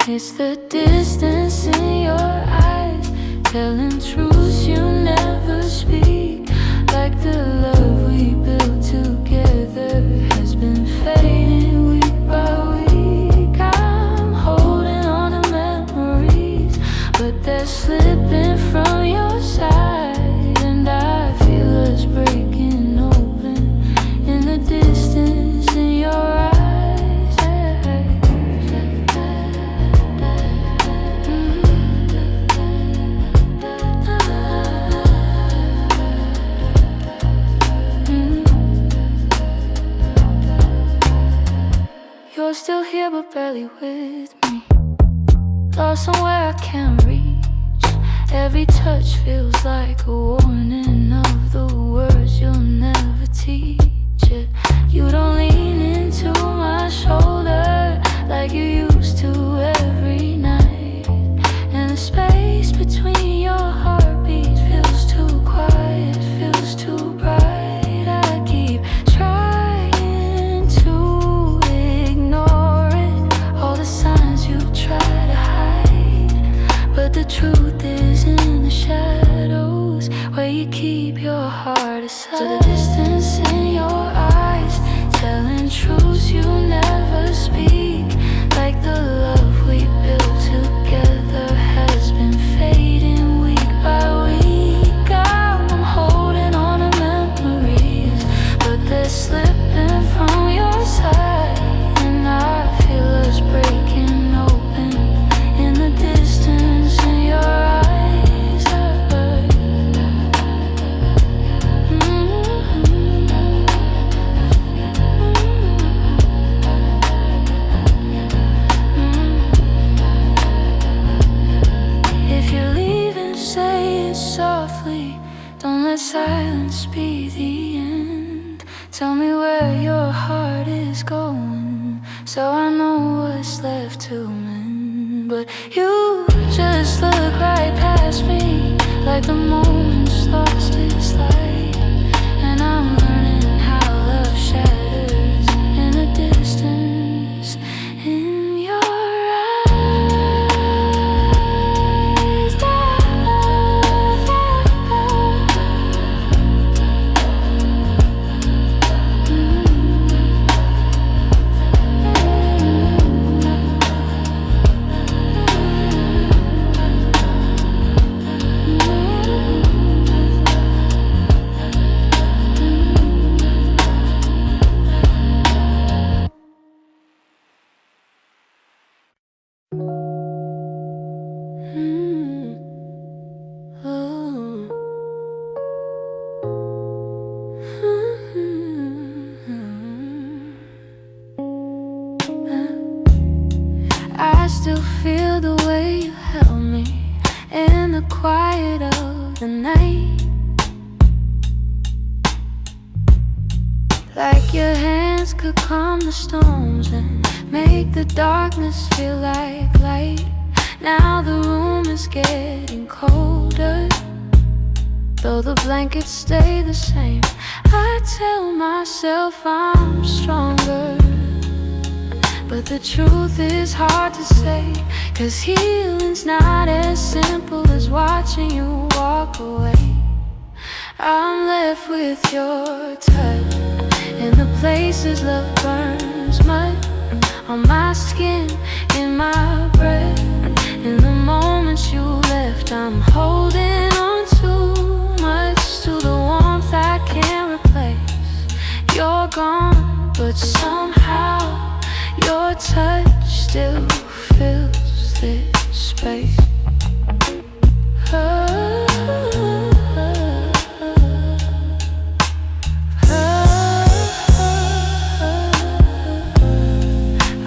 It's the distance in your eyes, telling truths you never speak, like the love we built together has been fading week by week. I'm holding on to memories, but they're slipping from your side, and I feel us breaking open in the distance in your eyes. You're still here but barely with me, lost somewhere I can't reach. Every touch feels like a warning of the words you'll never teach. You don't lean into my shoulder like you used to every night, and the space between your heartbeats feels too quiet, feels too bright. I keep trying to ignore it, all the signs you try to hide, but the truth is in the shadows where you keep your heart aside. So the distance in your eyes, telling truths you never speak, like the love we built together has been fading week by week. I'm holding on to memories, but they're slipping from your side, and I feel us breaking open in the distance in your eyes. If you're leaving, say it softly, don't let silence be the end. Tell me where your heart is going, so I know what's left to mend. But you just look right past me, like the moment's lost its light, and I'm learning how love shatters in the distance in your I still feel the way you held me in the quiet of the night. like your hands could calm the storms and make the darkness feel like light. Now the room is getting colder, though the blankets stay the same. I tell myself I'm stronger, but the truth is hard to say, 'cause healing's not as simple as watching you walk away. I'm left with your touch in the places love burns mud, on my skin, in my breath. In the moments you left, I'm holding on too much to the warmth I can't replace. You're gone, but somehow your touch still fills this space.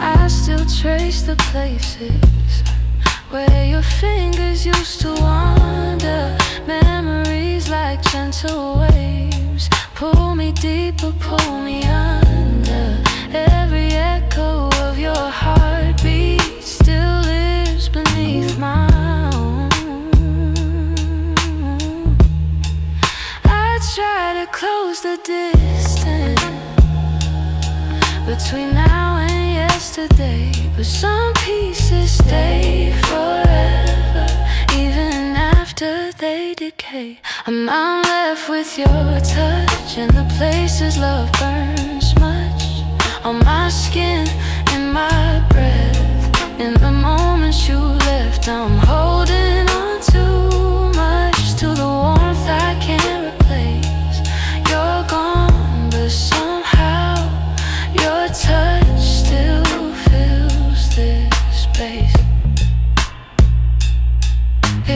I still trace the places where your fingers used to wander. Memories like gentle waves pull me deeper, pull me under. Every echo of your heartbeat still lives beneath my own. I try to close the distance between now and yesterday, but some pieces stay forever, even after they decay. I'm left with your touch in the places love burns much, on my skin, in my breath. In the moments you left, I'm holding on too much to the warmth I can't replace. You're gone, but somehow your touch still fills this space.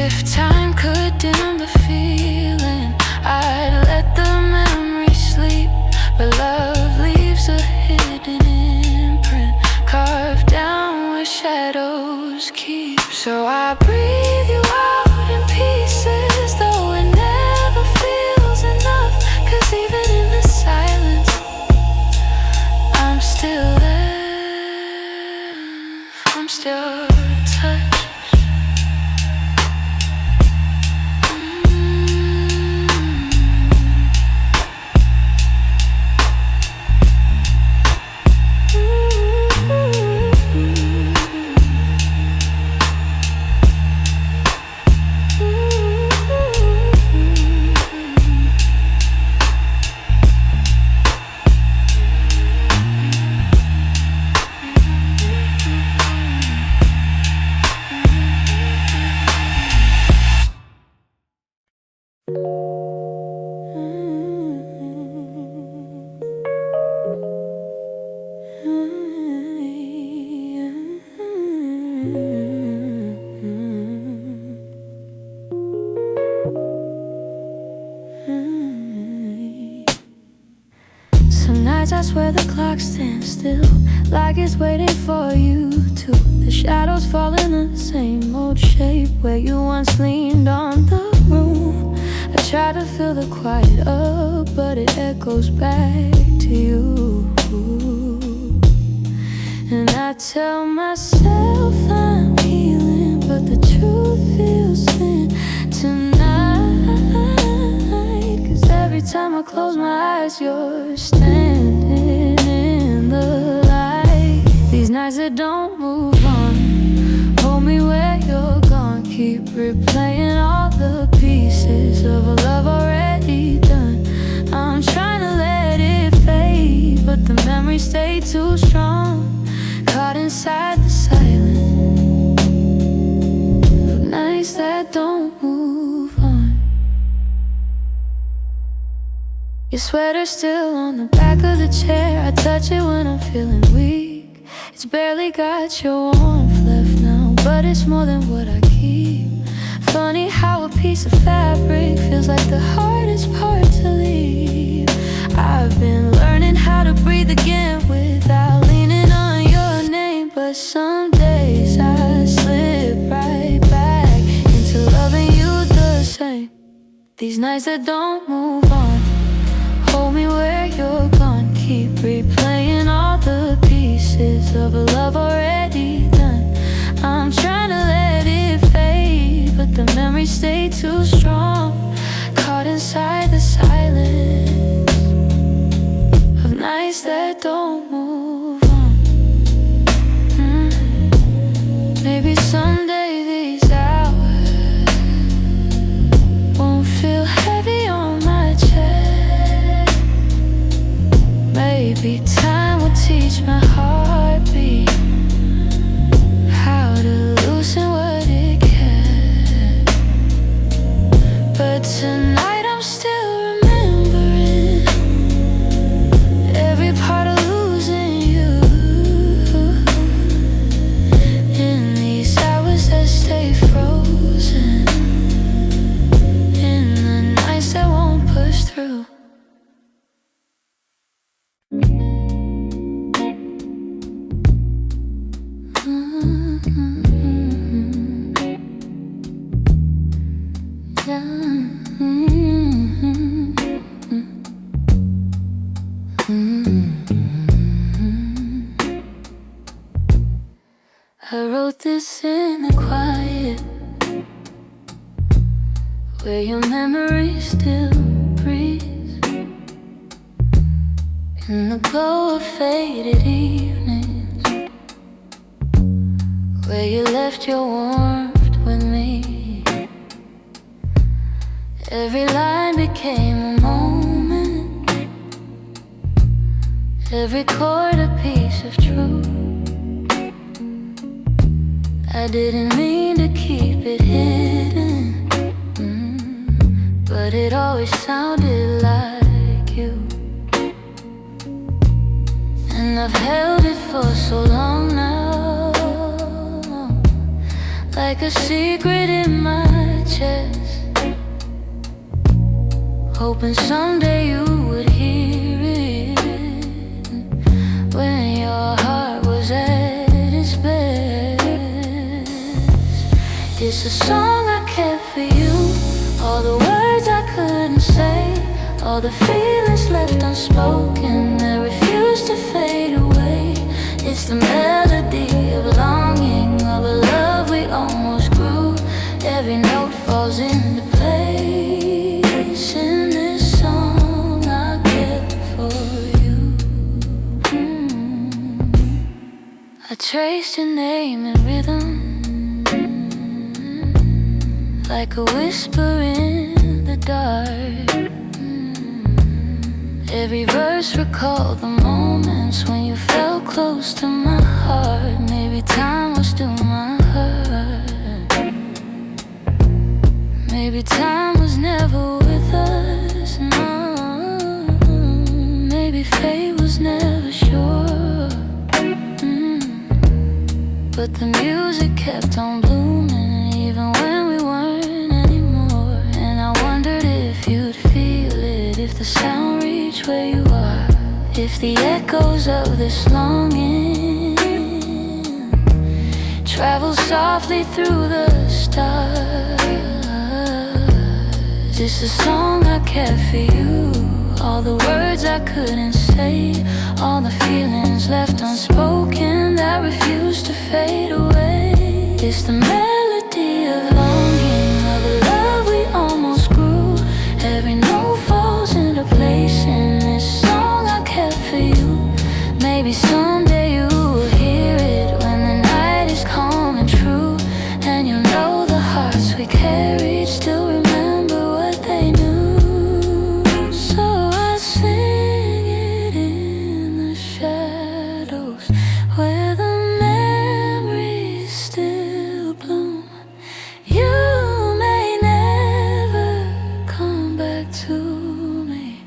If time could dim the feeling, I'd let the memory sleep, but love leaves a hidden imprint, carved down where shadows keep. So I breathe you out in pieces, though it never feels enough, 'cause even in the silence, I'm still there, I'm still touched. Some nights I swear the clock stands still, like it's waiting for you to. The shadows fall in the same old shape where you once leaned on the room. I try to fill the quiet up, but it echoes back to you. And I tell myself I'm healing, but the truth feels thin tonight. 'Cause every time I close my eyes, you're standing in the light. These nights that don't move on, hold me where you're gone. Keep replaying all the pieces of a love already done. I'm trying to let it fade, but the memories stay too strong, caught inside the silence of nights that don't move on. Your sweater's still on the back of the chair. I touch it when I'm feeling weak. It's barely got your warmth left now, but it's more than what I keep. Funny how a piece of fabric feels like the hardest part to leave. I've been learning how to breathe again without leaning on your name, but some days I slip right back into loving you the same. These nights that don't move on, hold me where you're gone. stay too strong, caught inside the silence of nights that don't move on. Maybe someday these hours won't feel heavy on my chest. Maybe time will teach my heartbeat how to loosen what it can. But tonight I'm still remembering every part of losing you. In these hours that stay frozen, in the nights that won't push through. I wrote this in the quiet, where your memory still breathes, in the glow of faded evenings, where you left your warmth with me. Every line became a moment, every chord a piece of truth. I didn't mean to keep it hidden, but it always sounded like you. And I've held it for so long now, like a secret in my chest, hoping someday you would hear it when your heart was at its best. It's a song I kept for you, all the words I couldn't say, all the feelings left unspoken that refuse to fade away. It's the melody of longing, of a love we almost grew. Every note falls into place in this song I kept for you. I traced your name in rhythm, like a whisper in the dark. Every verse recalled the moments when you felt close to my heart. Maybe time was still my heart. Maybe time was never with us, no. Maybe fate was never sure. But the music kept on blooming, even when we weren't anymore. And I wondered if you'd feel it, if the sound reached where you are, if the echoes of this longing travel softly through the stars. It's a song I kept for you, all the words I couldn't say, all the feelings left unspoken that refuse to fade away. It's the melody of longing, of a love we almost grew. Every note falls into place in this song I kept for you. Maybe someday you will hear it when the night is calm and true, and you'll know the hearts we carried still remember what they knew. So I sing it in the shadows, where the memories still bloom. You may never come back to me,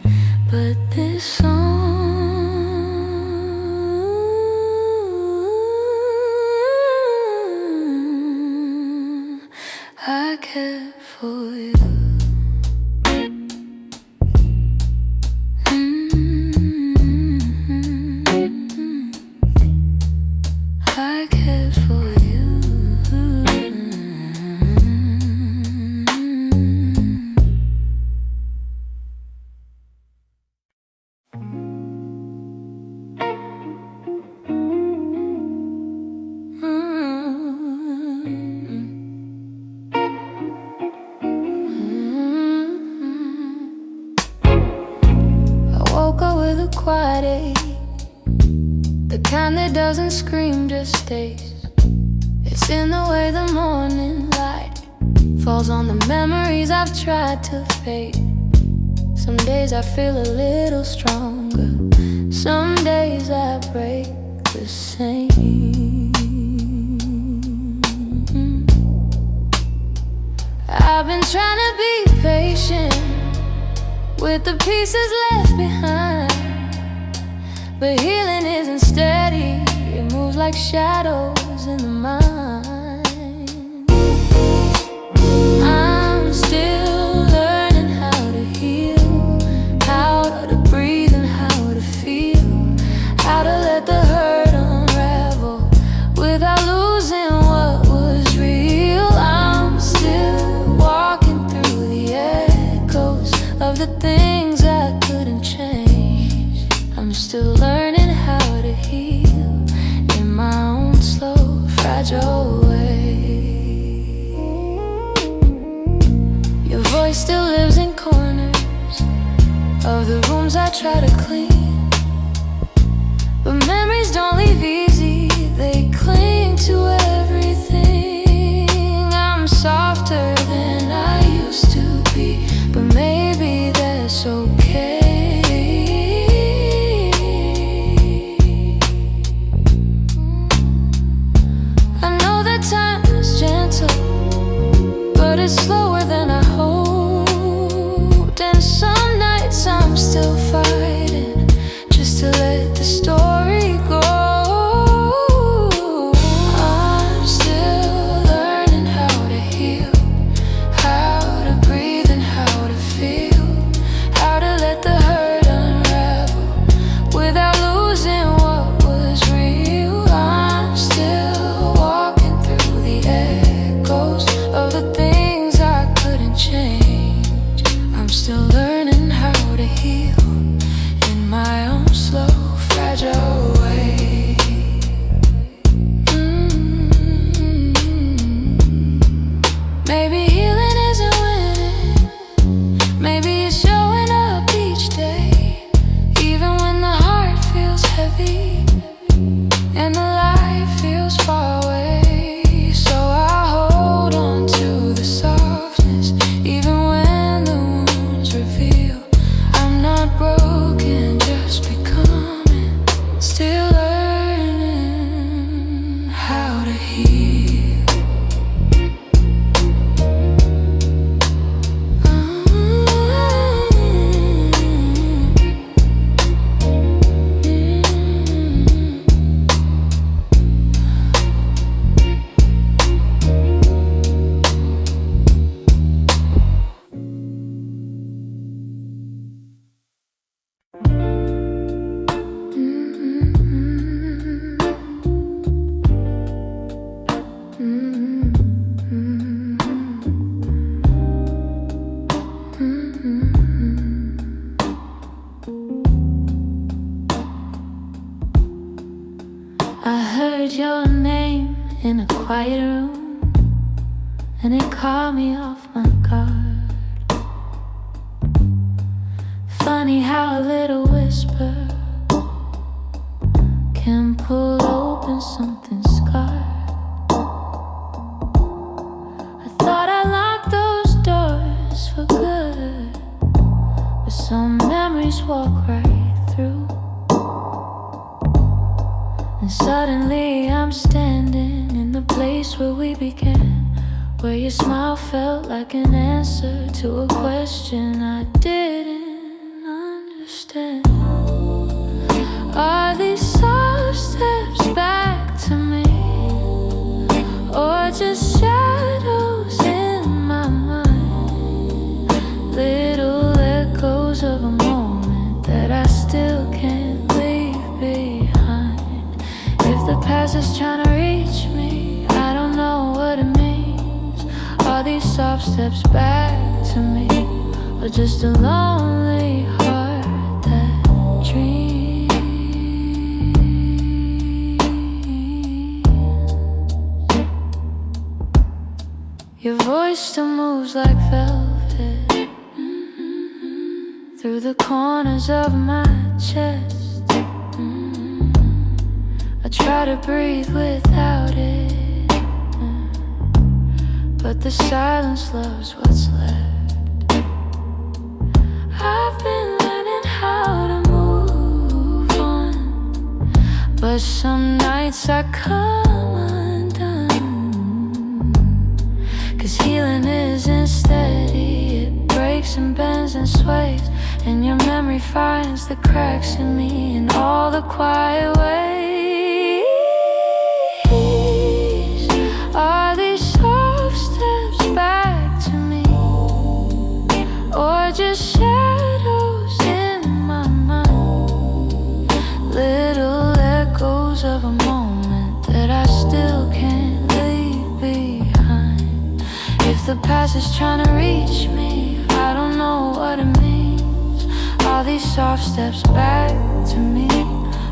but this song I kept for you. I kept for you. doesn't scream, just stays. It's in the way the morning light falls on the memories I've tried to fade. Some days I feel a little stronger, some days I break the same. I've been trying to be patient with the pieces left behind, but healing isn't steady, it moves like shadows in the mind. I'm still learning how to heal, how to breathe and how to feel, how to let the hurt unravel without losing what was real. I'm still walking through the echoes of the things I couldn't change. I'm still learning how to heal in my own slow, fragile way. Your voice still lives in corners of the rooms I try to clean, but memories don't leave easy, they cling to everything. I'm softer than I used to be, but maybe that's okay. I know that time is gentle, but it's slower than I hoped. And some nights I'm still fighting just to let the story go. I'm still learning how to heal, how to breathe and how to feel, how to let the hurt unravel without losing what was real. I'm still walking through the echoes of the things I couldn't change. I'm still learning how to heal in my own slow, fragile way. Maybe healing isn't winning, maybe it's showing up each day, even when the heart feels heavy and the light feels far away. So I hold on to the softness, even when the wounds reveal I'm not broken, just becoming, still learning how to heal. I heard your name in a quiet room, and it caught me off my guard. Funny how a little whisper can pull open something scarred. I thought I locked those doors for good, but some memories walk right through. And suddenly I'm standing in the place where we began, where your smile felt like an answer to a question I didn't understand. Are these soft steps back to me, or just shadows in my mind? Little echoes of a moment that I still can't leave behind. If the past is trying to reach me, I don't know what it means. Are these soft steps back to me, or just a lonely heart that dreams? Your voice still moves like velvet through the corners of my chest. I try to breathe without it, but the silence loves what's left. I've been learning how to move on, but some nights I come undone. 'Cause healing isn't steady, it breaks and bends and sways, and your memory finds the cracks in me in all the quiet ways. Are these soft steps back to me, or just shadows in my mind? Little echoes of a moment that I still can't leave behind. If the past is trying to reach me, I don't know what it means. Are these soft steps back to me,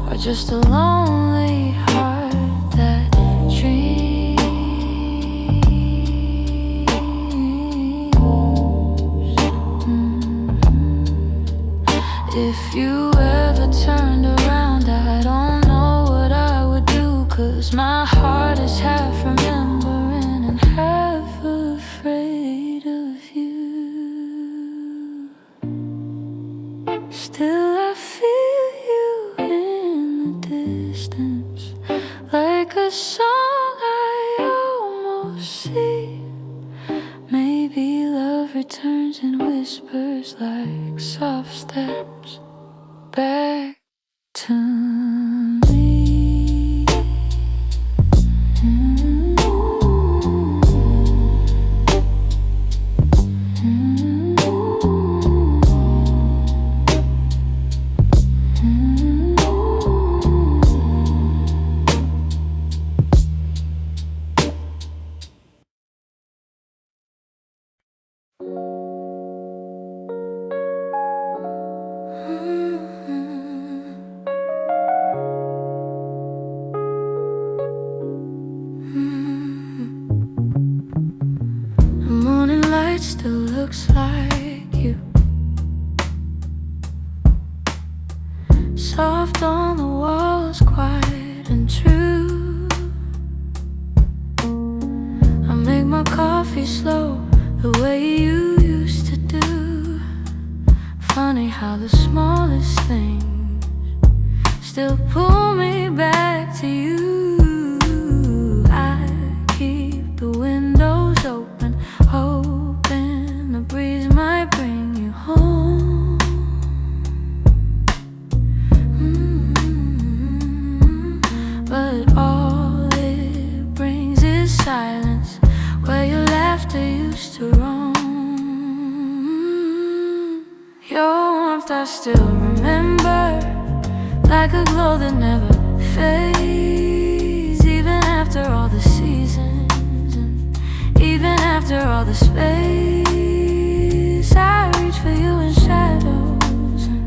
or just a lonely heart that dreams? If you ever turned around, I don't know what I would do, 'cause my heart is half remembering and half afraid of you. Still I feel you in the distance, like a song I almost see. Maybe love returns and whispers like soft steps back to me. The morning light still looks like you, soft on the walls, quiet and true. I make my coffee slow, the way you used to do. Funny how the smallest things still pull me back to you. I keep the windows open, hoping the breeze might bring you home. But all it brings is silence, where your laughter used to roam. Your warmth I still remember, like a glow that never fades. Even after all the seasons, and even after all the space, I reach for you in shadows, and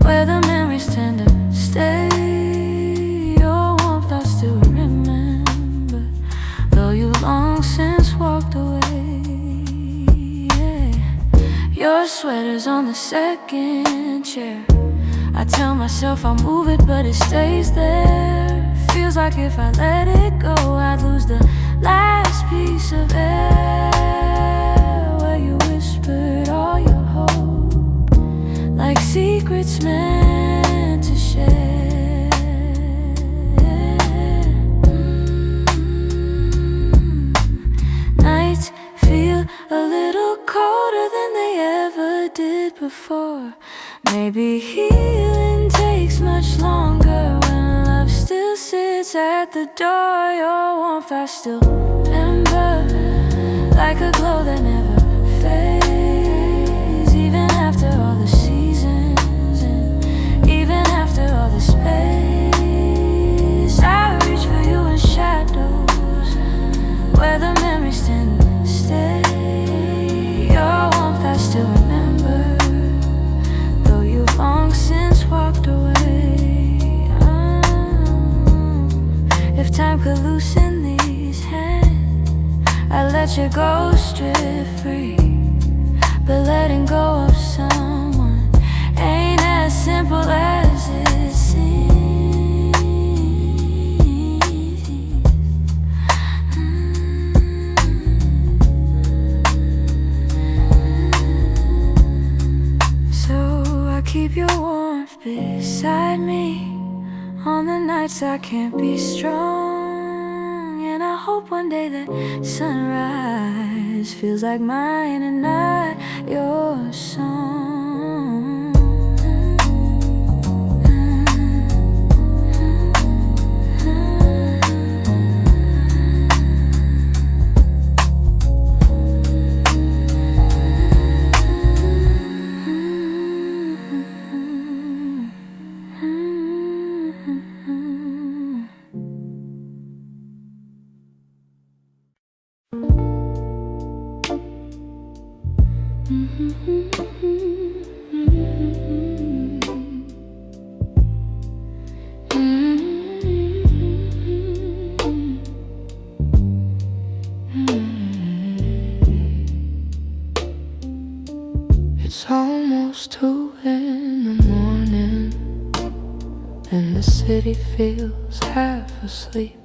where the memories tend to stay. Your warmth I still remember, though you long since walked away. Yeah. Your sweater's on the second chair. I tell myself I'll move it, but it stays there. Feels like if I let it go, I'd lose the last piece of air, where you whispered all your hope, like secrets meant to share. Nights feel a little colder than they ever did before. Maybe healing takes much longer when love still sits at the door. Your warmth I still remember, like a glow that never fades. Even after all the seasons, and even after all the space, I reach for you in shadows, where the memories tend to stay. Your warmth I still remember, though you've long since walked away. If time could loosen these hands, I'd let you go strip free. But letting go of someone ain't as simple as it seems. nights I can't be strong, and I hope one day that sunrise feels like mine and not your song. It's almost 2 in the morning, and the city feels half asleep.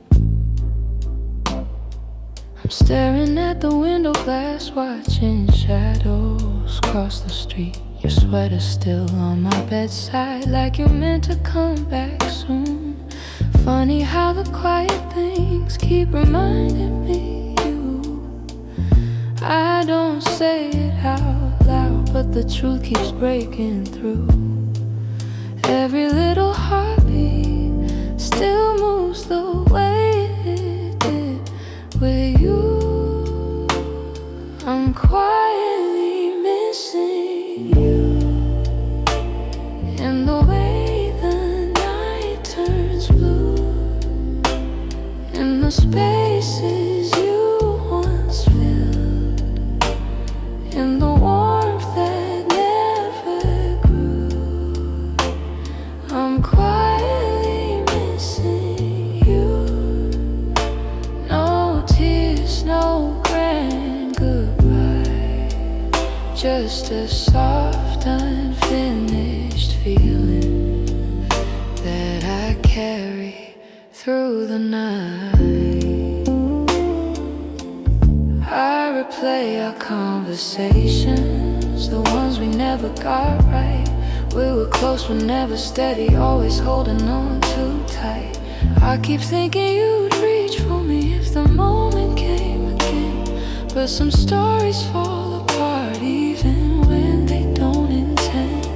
I'm staring at the window glass, watching shadows cross the street. Your sweater's still on my bedside, like you're meant to come back soon. Funny how the quiet things keep reminding me you. I don't say it out loud, but the truth keeps breaking through. Every little heartbeat still moves the way it did with you. I'm quietly missing you, and the way the night turns blue, and the spaces you once filled, and the warmth that never grew. I'm quietly missing you. No tears, no grand goodbye, just a soft, unfinished feeling that I carry through the night. I replay our conversations, the ones we never got right. We were close but never steady, always holding on too tight. I keep thinking you'd reach for me if the moment came again, but some stories fall apart even when they don't intend.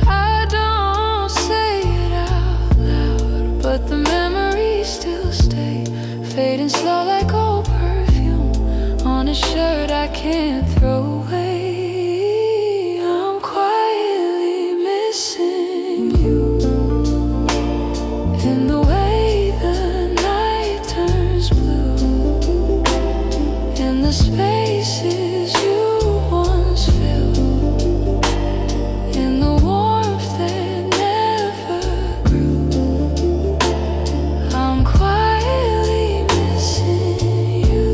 I don't say it out loud, but the memories still stay, fading slow like old perfume on a shirt I can't throw away. I'm quietly missing you, in the way the night turns blue, in the spaces you once filled, in the warmth that never grew. I'm quietly missing you.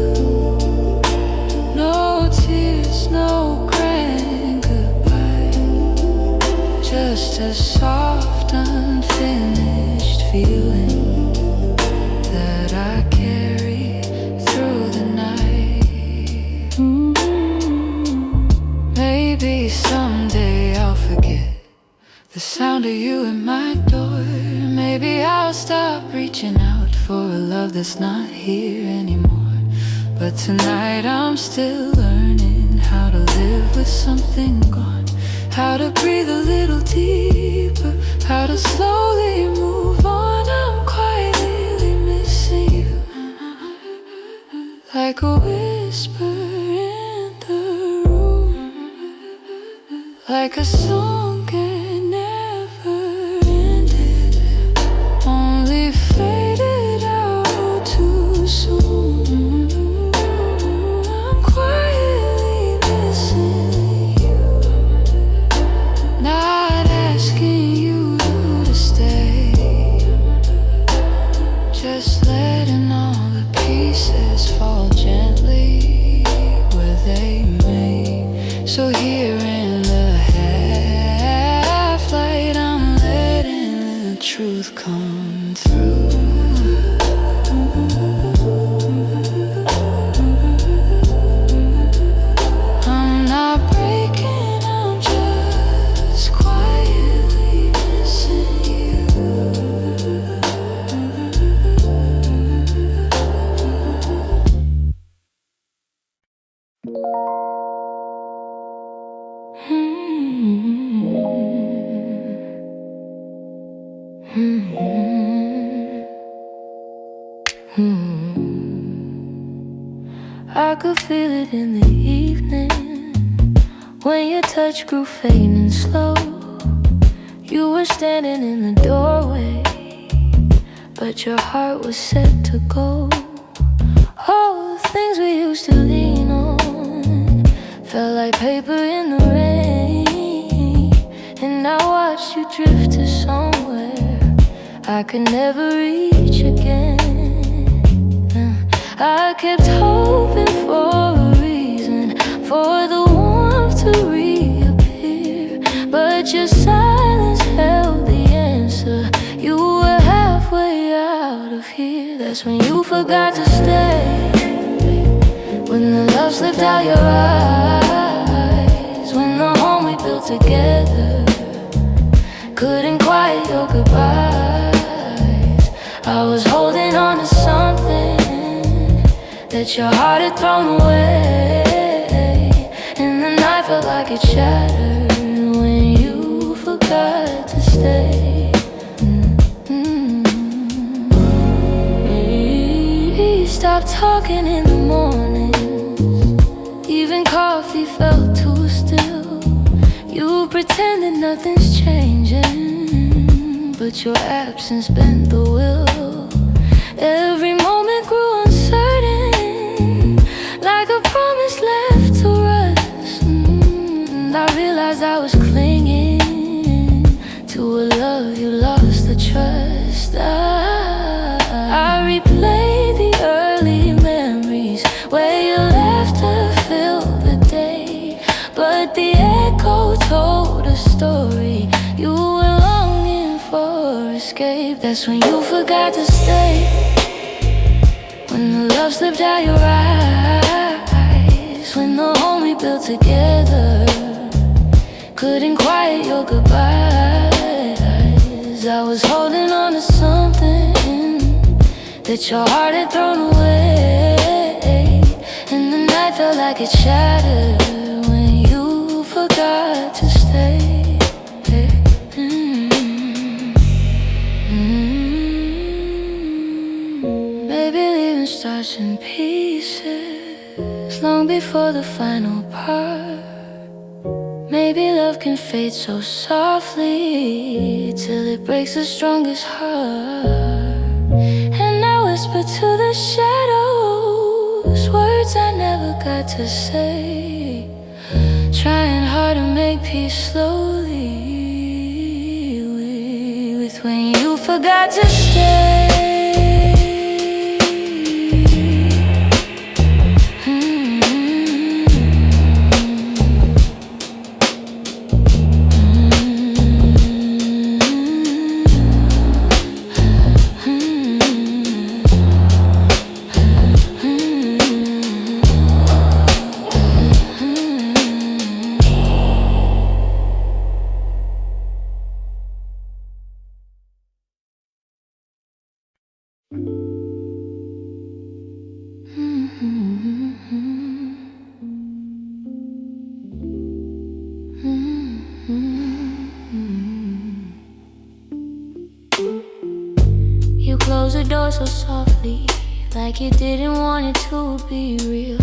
No tears, no grand goodbye, just a soft, unfinished feeling that I carry through the night. Maybe someday I'll forget the sound of you at my door. Maybe I'll stop reaching out for a love that's not here anymore. But tonight I'm still learning how to live with something gone, how to breathe a little deeper, how to slowly move on. I'm quietly missing you, like a whisper in the room, like a song that never ended, only faded out too soon. I'm quietly missing you, not asking you to stay, just letting all the pieces fall gently where they may. So here in the half light, I'm letting the truth come through. I'm not breaking, I'm just quietly missing you. I could feel it in the evening when your touch grew faint and slow. You were standing in the doorway, but your heart was set to go. All the things we used to lean on felt like paper in the rain, and I watched you drift to somewhere I could never reach again. I kept hoping for a reason for the warmth to reappear, but your silence held the answer. You were halfway out of here. That's when you forgot to stay, when the love slipped out your eyes, when the home we built together couldn't quiet your goodbyes. I was holding on to something that your heart had thrown away, and the night felt like it shattered when you forgot to stay. You stopped talking in the mornings, even coffee felt too still. You pretended nothing's changing, but your absence bent the will. Every moment grew uncertain, like a promise left to rust. And I realized I was clinging to a love you lost the trust. I replayed the early memories where your laughter filled the day, but the echo told a story. You were longing for escape. That's when you forgot to stay, when the love slipped out your eyes, when the home we built together couldn't quiet your goodbyes. I was holding on to something that your heart had thrown away, and the night felt like it shattered when you forgot to stay. Maybe leaving starts in pieces long before the final part. Maybe love can fade so softly till it breaks the strongest heart. And I whisper to the shadows words I never got to say, trying hard to make peace slowly with when you forgot to stay. You closed the door so softly, like you didn't want it to be real.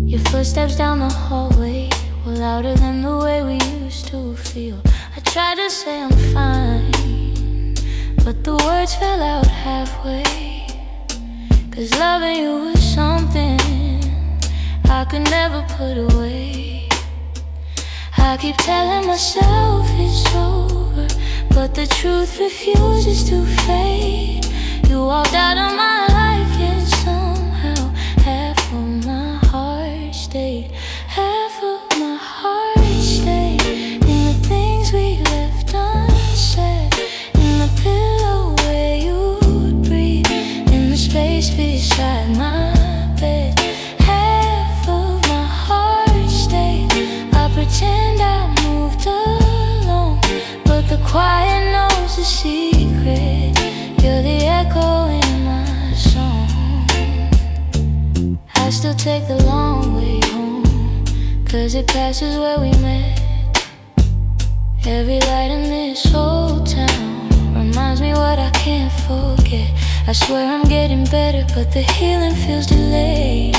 Your footsteps down the hallway were louder than the way we used to feel. I tried to say I'm fine, but the words fell out halfway. 'Cause loving you was something I could never put away. I keep telling myself it's over, but the truth refuses to fade. You walked out of my life, yet somehow half of my heart stayed. Half of my heart stayed in the things we left unsaid, in the pillow where you'd breathe, in the space beside my bed. Half of my heart stayed. I pretend I moved along, but the quiet knows the secret. You're the echo in my song. I still take the long way home, 'cause it passes where we met. Every light in this old town reminds me what I can't forget. I swear I'm getting better, but the healing feels delayed.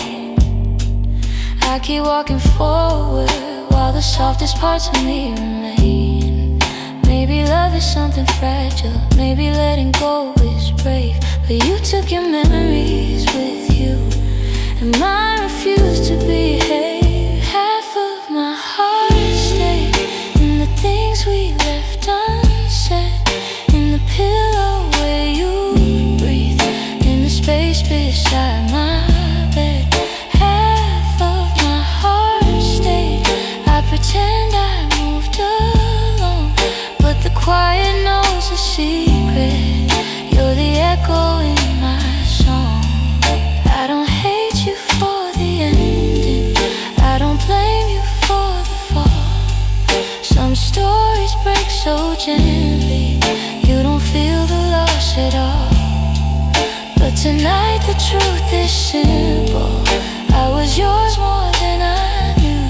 I keep walking forward while the softest parts of me remain. Maybe love is something fragile, maybe letting go is brave, but you took your memories with you, and mine refused to behave. Half of my heart stayed in the things we left unsaid, in the pillow where you breathe, in the space beside my bed. Half of my heart stayed. I pretend I moved along, but the quiet knows a secret. You're the echo in my song. I don't hate you for the ending, I don't blame you for the fall. Some stories break so gently, you don't feel the loss at all. But tonight the truth is simple, I was yours more than I knew.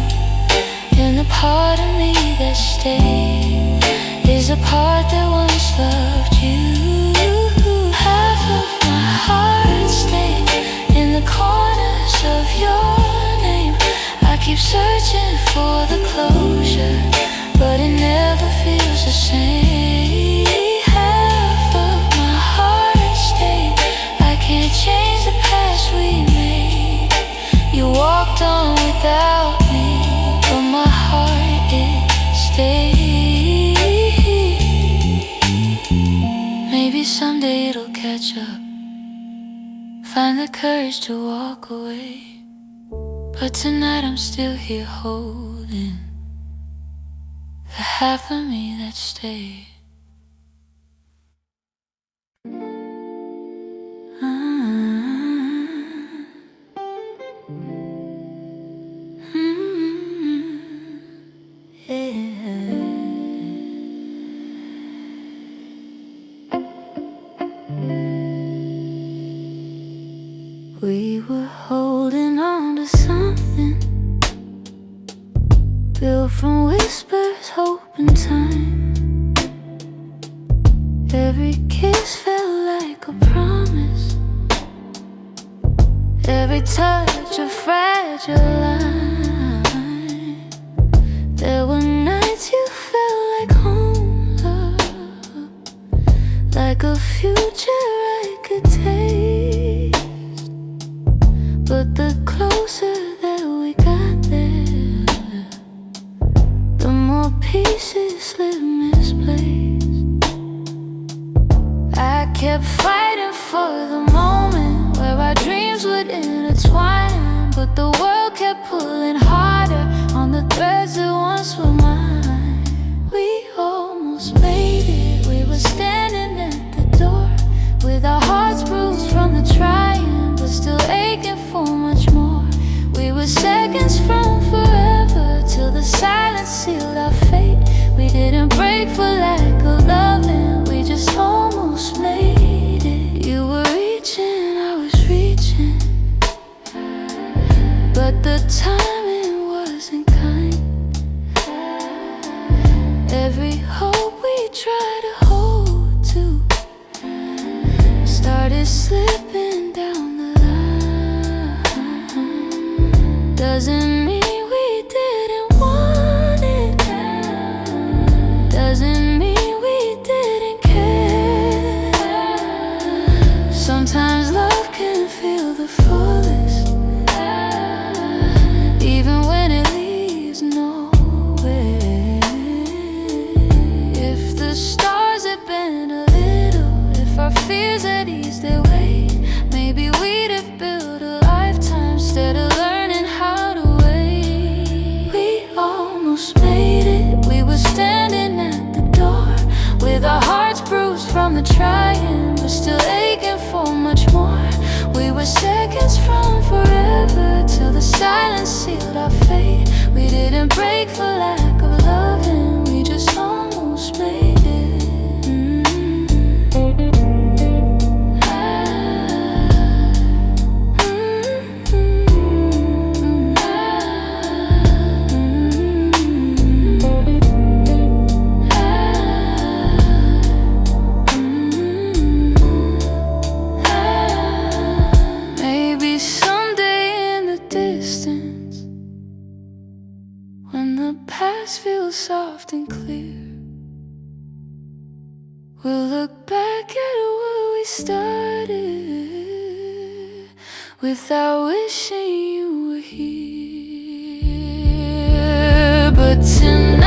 And the part of me that stayed is a part that once loved you. Half of my heart stayed in the corners of your name. I keep searching for the closure, but it never feels the same. Half of my heart stayed. I can't change the past we made. You walked on without me, but my heart, it stayed. Maybe someday it'll catch up, find the courage to walk away. But tonight I'm still here holding the half of me that stayed. We were holding on to something built from whispers, hope and time. Every kiss felt like a promise, every touch a fragile line. There were nights you felt like home, love, like a future I could taste. But the closer that we got there, the more pieces slip misplaced. I kept fighting for the moment where our dreams would intertwine, but the world kept pulling harder on the threads that once were mine. We almost made it, we were standing at the door, with our hearts bruised from the trying, but still aching for much more. We were seconds from forever, till the silence sealed our fate. We didn't break for lack of loving, we just almost made it. You were reaching, I was reaching, but the timing wasn't kind. Every hope we tried to hold to started slipping down the line. Doesn't mean we didn't want it, doesn't mean we didn't care. Sometimes love can feel the fullest, even when it leaves nowhere. If the stars had been a little, if our fears had eased their weight, maybe we'd have built a lifetime instead of learning how to wait. We almost made it, we were standing at the door, with our hearts bruised from the trying, but still aching for much more. We were seconds from forever, till the silence sealed our fate. We didn't break for lack of loving, we just almost made it. soft and clear. We'll look back at where we started without wishing you were here. But tonight